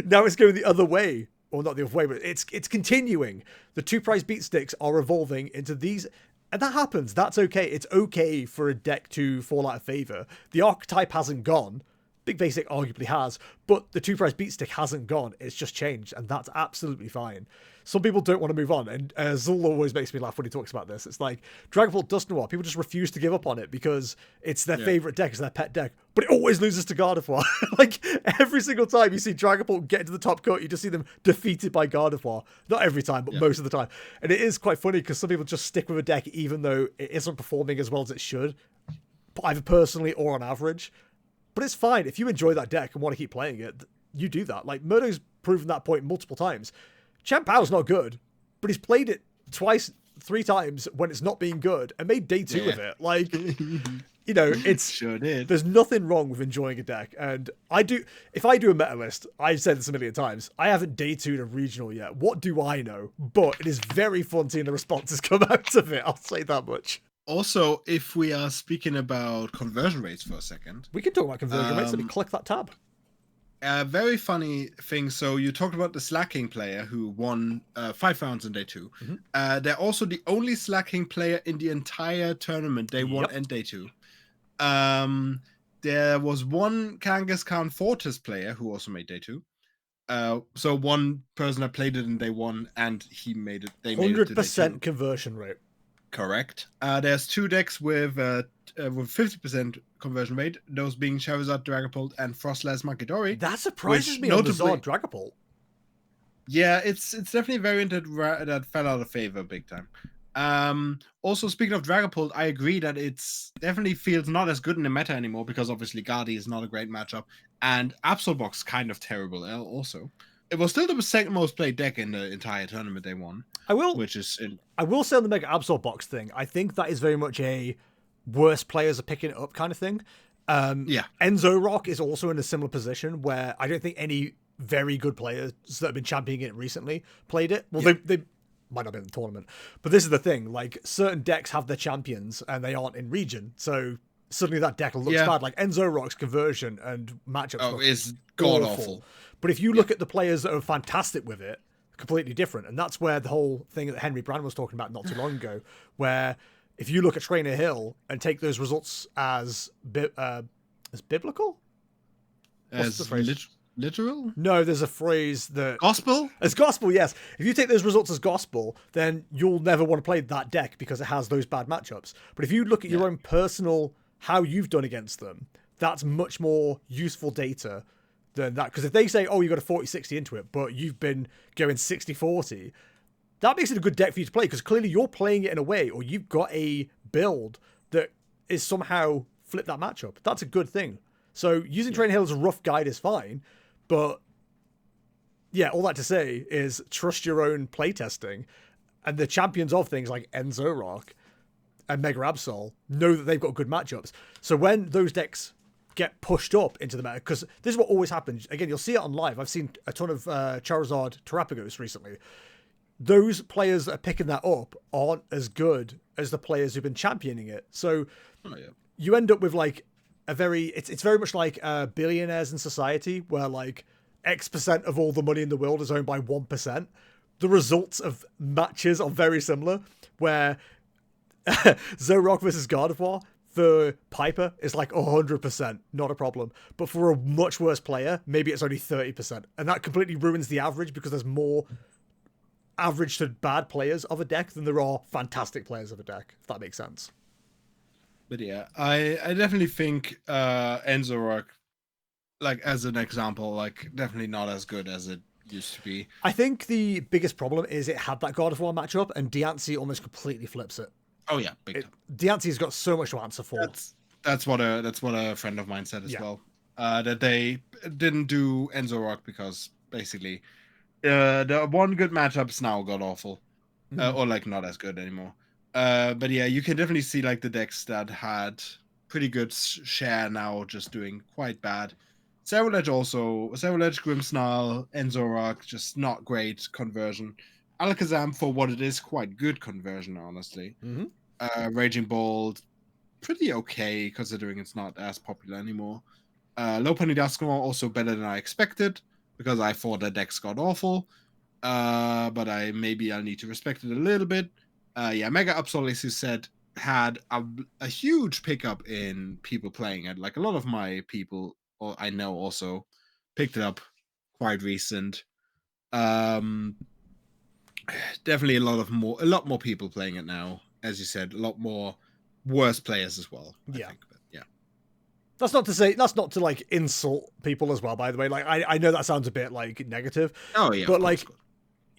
now it's going the other way. Or not the other way, but it's continuing. The 2-price beat sticks are evolving into these. And that happens. That's okay. It's okay for a deck to fall out of favor. The archetype hasn't gone. Big Basic arguably has. But the 2-price beat stick hasn't gone. It's just changed. And that's absolutely fine. some people don't want to move on, and Zul always makes me laugh when he talks about this. It's like Dragapult Dust Noir, people just refuse to give up on it because it's their favorite deck, it's their pet deck, but it always loses to Gardevoir. Like every single time you see Dragapult get to the top cut, you just see them defeated by Gardevoir. Not every time, but most of the time. And it is quite funny because some people just stick with a deck even though it isn't performing as well as it should, either personally or on average. But it's fine. If you enjoy that deck and want to keep playing it, you do that. Like, Murdo's proven that point multiple times. Champ Power's not good, but he's played it twice, 3 times when it's not being good and made day 2 of it. Like, you know, it's... Sure did. There's nothing wrong with enjoying a deck. And if I do a meta list, I've said this a million times, I haven't day 2'd a regional yet. What do I know? But it is very fun seeing the responses come out of it. I'll say that much. Also, if we are speaking about conversion rates for a second, we can talk about conversion rates. Let me click that tab. A very funny thing. So you talked about the Slacking player who won 5 rounds in day 2. They're also the only Slacking player in the entire tournament, day 1 and day 2. There was one Kangaskhan Fortis player who also made day 2. So one person that played it in day 1 and he made it. They 100% conversion rate. Correct. There's 2 decks with 50% conversion rate, those being Charizard, Dragapult, and Frostlass Makidori. That surprises me on the Zord Dragapult. Yeah, it's definitely a variant that fell out of favor big time. Also, speaking of Dragapult, I agree that it's definitely feels not as good in the meta anymore because obviously Guardy is not a great matchup, and Absolbox kind of terrible also. It was still the second most played deck in the entire tournament they won. I will say on the Mega Absol Box thing, I think that is very much a worse players are picking it up kind of thing. Enzo Rock is also in a similar position where I don't think any very good players that have been championing it recently played it. Well, they might not be in the tournament, but this is the thing. Like, certain decks have their champions and they aren't in region, so suddenly that deck looks bad. Like Enzo Rock's conversion and matchups is god awful. But if you look at the players that are fantastic with it, completely different. And that's where the whole thing that Henry Brand was talking about not too long ago, where if you look at Trainer Hill and take those results as biblical? What's the phrase? Literal? No, there's a phrase that... Gospel? As gospel, yes. If you take those results as gospel, then you'll never want to play that deck because it has those bad matchups. But if you look at your own personal, how you've done against them, that's much more useful data than that. Because if they say, oh, you got a 40-60 into it, but you've been going 60-40, that makes it a good deck for you to play because clearly you're playing it in a way, or you've got a build that is somehow flip that matchup. That's a good thing. So using Trainer Hill as a rough guide is fine, but yeah, all that to say is trust your own playtesting, and the champions of things like Enzo Rock and Mega Absol know that they've got good matchups. So when those decks get pushed up into the meta, because this is what always happens. Again, you'll see it on live. I've seen a ton of Charizard Terapagos recently. Those players that are picking that up aren't as good as the players who've been championing it. So you end up with like it's very much like billionaires in society where like X% of all the money in the world is owned by 1%. The results of matches are very similar where Zoroark versus Gardevoir for Piper is like 100%, not a problem. But for a much worse player, maybe it's only 30%. And that completely ruins the average because there's more average to bad players of a deck than there are fantastic players of a deck, if that makes sense. But yeah, I definitely think Enzo Rock, like as an example, like definitely not as good as it used to be. I think the biggest problem is it had that God of War matchup, and Diancie almost completely flips it. Oh yeah, big time. Diancie's got so much to answer for. That's what a friend of mine said as well. That they didn't do Enzo Rock because basically the one good matchup's now got awful, or like not as good anymore. But yeah, you can definitely see like the decks that had pretty good share now just doing quite bad. Cerulege, Grimmsnarl, Enzo Rock, just not great conversion. Alakazam, for what it is, quite good conversion, honestly. Raging Bolt, pretty okay, considering it's not as popular anymore. Lopunny Dusknoir, also better than I expected, because I thought the decks got awful. But I'll need to respect it a little bit. Mega Absol, as you said, had a huge pickup in people playing it. Like a lot of my people, or I know also, picked it up quite recent. definitely a lot more people playing it now. As you said, a lot more worse players as well. I think, but yeah. That's not to like insult people as well, by the way. Like I know that sounds a bit like negative. Oh yeah, but of course.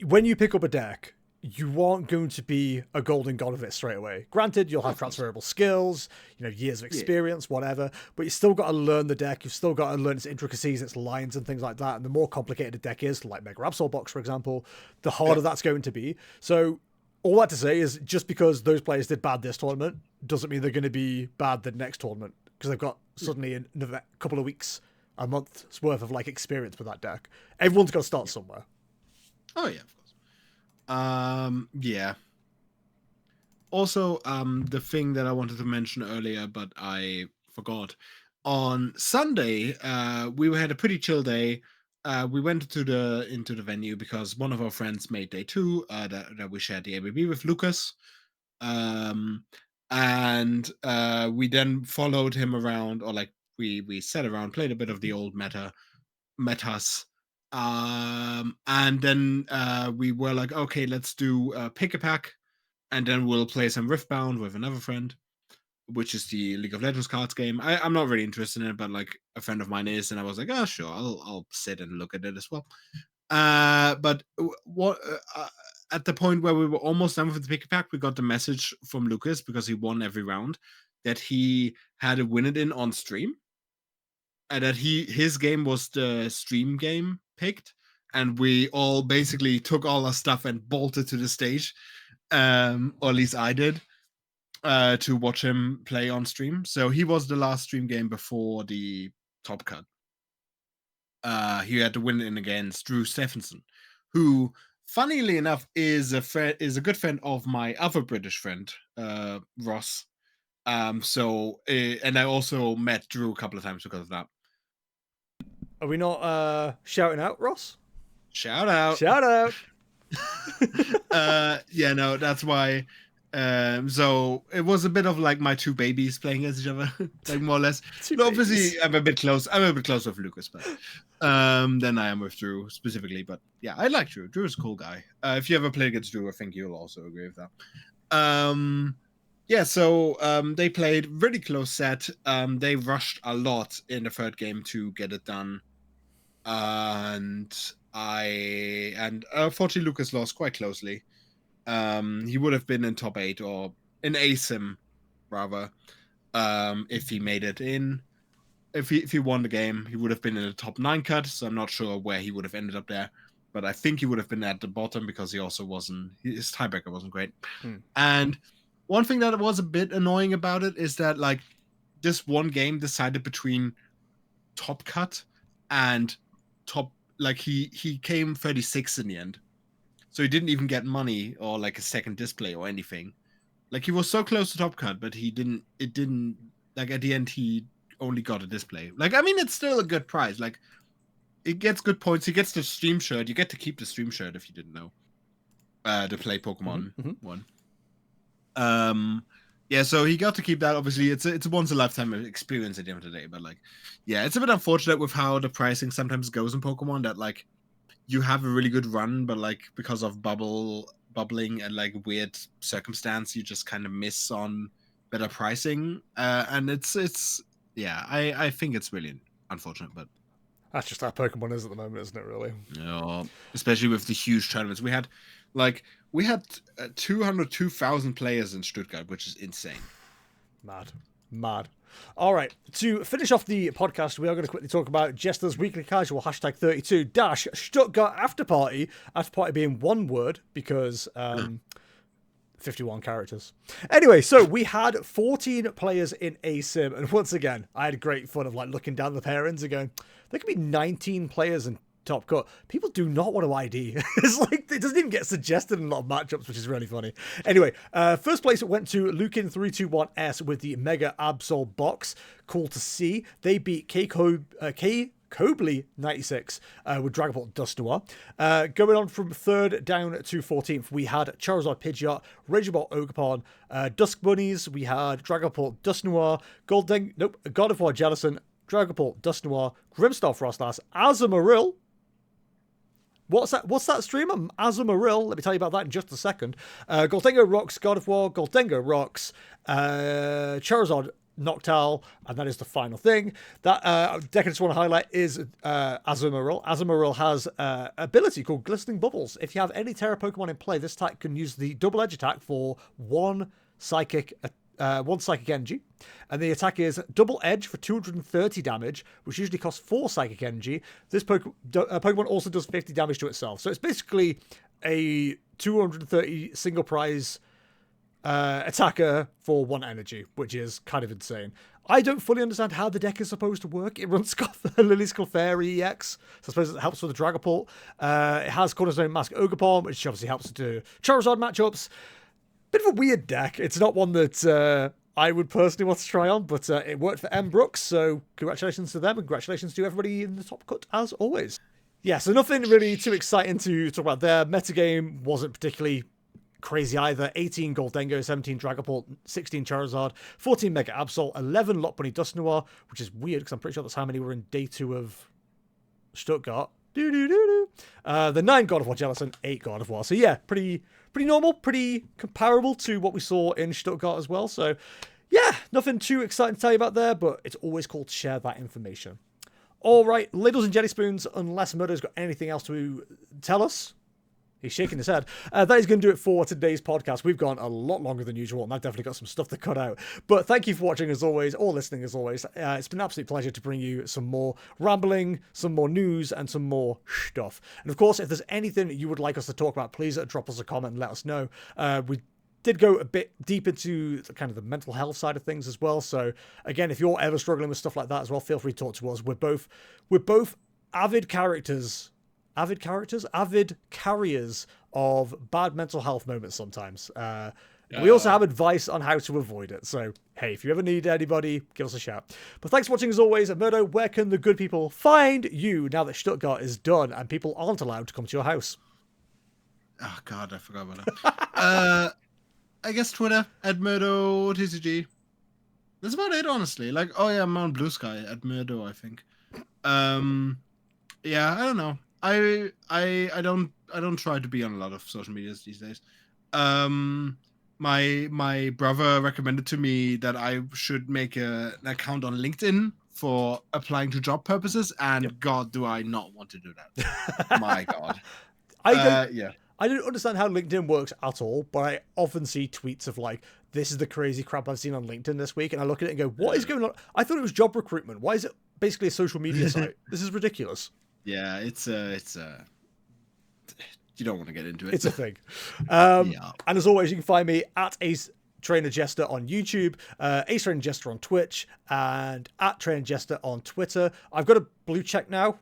When you pick up a deck, you aren't going to be a golden god of it straight away. Granted, you'll have transferable skills, years of experience, whatever, but you still got to learn the deck. You've still got to learn its intricacies, its lines and things like that. And the more complicated a deck is, like Mega Absol Box, for example, the harder that's going to be. So all that to say is just because those players did bad this tournament doesn't mean they're going to be bad the next tournament, because they've got suddenly another couple of weeks, a month's worth of like experience with that deck. Everyone's got to start somewhere. Oh yeah, of course. Yeah. Also, the thing that I wanted to mention earlier, but I forgot. On Sunday, we had a pretty chill day. We went into the venue because one of our friends made day 2 that we shared the ABB with, Lucas. And we then followed him around, or like we sat around, played a bit of the old metas. And then we were like, okay, let's do pick a pack, and then we'll play some Riftbound with another friend, which is the League of Legends cards game. I'm not really interested in it, but like a friend of mine is, and I was like, oh sure, I'll sit and look at it as well. But what at the point where we were almost done with the pick a pack, we got the message from Lucas, because he won every round, that he had a win it in on stream, and that his game was the stream game picked, and we all basically took all our stuff and bolted to the stage, or at least I did, to watch him play on stream. So he was the last stream game before the top cut. He had to win in against Drew Stephenson, who, funnily enough, is a good friend of my other British friend, Ross. And I also met Drew a couple of times because of that. Are we not shouting out, Ross? Shout out. Shout out. Yeah, no, that's why. So it was a bit of like my two babies playing against each other, like more or less. Obviously, I'm a bit close with Lucas, but than I am with Drew specifically. But yeah, I like Drew. Drew is a cool guy. If you ever play against Drew, I think you'll also agree with that. Yeah, so they played really close set. They rushed a lot in the third game to get it done, and unfortunately Lucas lost quite closely. He would have been in top 8 or in ASIM rather, if he made it in. If he won the game, he would have been in the top 9 cut. So I'm not sure where he would have ended up there, but I think he would have been at the bottom because he also his tiebreaker wasn't great. And one thing that was a bit annoying about it is that like this one game decided between top cut and top, like he came 36 in the end. So he didn't even get money or like a second display or anything. Like he was so close to top cut, but it didn't like at the end he only got a display. Like, I mean, it's still a good prize. Like it gets good points. He gets the stream shirt. You get to keep the stream shirt if you didn't know. To play Pokemon one. Yeah, so he got to keep that. Obviously, it's a once in a lifetime experience at the end of the day. But like, yeah, it's a bit unfortunate with how the pricing sometimes goes in Pokemon, that like you have a really good run, but like because of bubbling and like weird circumstance, you just kind of miss on better pricing. And it's yeah, I think it's really unfortunate, but that's just how Pokemon is at the moment, isn't it? Really? Yeah, especially with the huge tournaments we had. 202,000 players in Stuttgart, which is insane. Mad. All right, to finish off the podcast, we are going to quickly talk about Jester's Weekly Casual #32 Stuttgart After Party. After Party being one word because 51 characters. Anyway, so we had 14 players in ASIM, and once again, I had great fun of like looking down the pairings and going, there could be 19 players in top cut. People do not want to ID. It's like it doesn't even get suggested in a lot of matchups, which is really funny. Anyway, first place it went to Lukin321S with the Mega Absol box. Cool to see. They beat K Cobley 96 with Dragapult Dust Noir. Going on from 3rd down to 14th, we had Charizard Pidgeot, Rageabot Ogerpon, Dusk Bunnies. We had Dragapult Dust Noir, God of War Jellicent, Dragapult Dust Noir, Grimstar Frostlass, Azumarill, What's that streamer? Azumaril. Let me tell you about that in just a second. Goldengo rocks God of War. Goldengo rocks Charizard Noctowl, and that is the final thing. That deck I just want to highlight is Azumaril. Azumaril has an ability called Glistening Bubbles. If you have any Terra Pokemon in play, this attack can use the double edge attack for one psychic energy, and the attack is double edge for 230 damage, which usually costs 4 psychic energy. This Pokemon also does 50 damage to itself, so it's basically a 230 single prize attacker for 1 energy, which is kind of insane. I don't fully understand how the deck is supposed to work. It runs Lily's Clefairy EX, so I suppose it helps with the Dragapult. It has Cornerstone Mask Ogerpon, which obviously helps to Charizard matchups. Bit of a weird deck. It's not one that I would personally want to try on, but it worked for M. Brooks, so congratulations to them, and congratulations to everybody in the top cut, as always. Yeah, so nothing really too exciting to talk about there. Metagame wasn't particularly crazy either. 18 Goldengo, 17 Dragapult, 16 Charizard, 14 Mega Absol, 11 Lot Bunny Dusknoir, which is weird because I'm pretty sure that's how many were in day 2 of Stuttgart. The 9 God of War Jellicent, 8 God of War. So yeah, pretty normal, pretty comparable to what we saw in Stuttgart as well. So yeah, nothing too exciting to tell you about there, but it's always cool to share that information. All right, Ladles and Jelly Spoons, unless Murdo's got anything else to tell us. He's shaking his head. That is going to do it for today's podcast. We've gone a lot longer than usual, and I've definitely got some stuff to cut out. But thank you for watching as always, or listening as always. It's been an absolute pleasure to bring you some more rambling, some more news, and some more stuff. And of course, if there's anything you would like us to talk about, please drop us a comment and let us know. We did go a bit deep into kind of the mental health side of things as well. So again, if you're ever struggling with stuff like that as well, feel free to talk to us. We're both avid carriers of bad mental health moments sometimes. We also have advice on how to avoid it. So, hey, if you ever need anybody, give us a shout. But thanks for watching as always. And Murdo, where can the good people find you now that Stuttgart is done and people aren't allowed to come to your house? Oh, God, I forgot about that. I guess Twitter, @Mirdo TCG. That's about it, honestly. Like, oh yeah, I'm on Blue Sky, @Mirdo, I think. Yeah, I don't know. I don't try to be on a lot of social medias these days. My brother recommended to me that I should make an account on LinkedIn for applying to job purposes, and God, do I not want to do that. My God. I don't understand how LinkedIn works at all, but I often see tweets of like, this is the crazy crap I've seen on LinkedIn this week, and I look at it and go, what is going on? I thought it was job recruitment. Why is it basically a social media site? This is ridiculous. Yeah, it's you don't want to get into it. It's a thing. And as always, you can find me at Ace Trainer Jester on YouTube, Ace Trainer Jester on Twitch, and at Trainer Jester on Twitter. I've got a blue check now.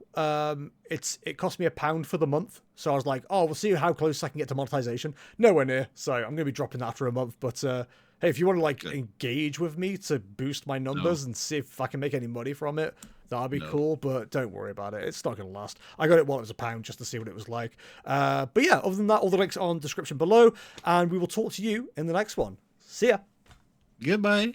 It cost me £1 for the month, so I was like, oh, we'll see how close I can get to monetization. Nowhere near, so I'm going to be dropping that after a month. But hey, if you want to like engage with me to boost my numbers and see if I can make any money from it, that'd be cool. But don't worry about it; it's not going to last. I got it while it was £1 just to see what it was like. But yeah, other than that, all the links are on the description below, and we will talk to you in the next one. See ya. Goodbye.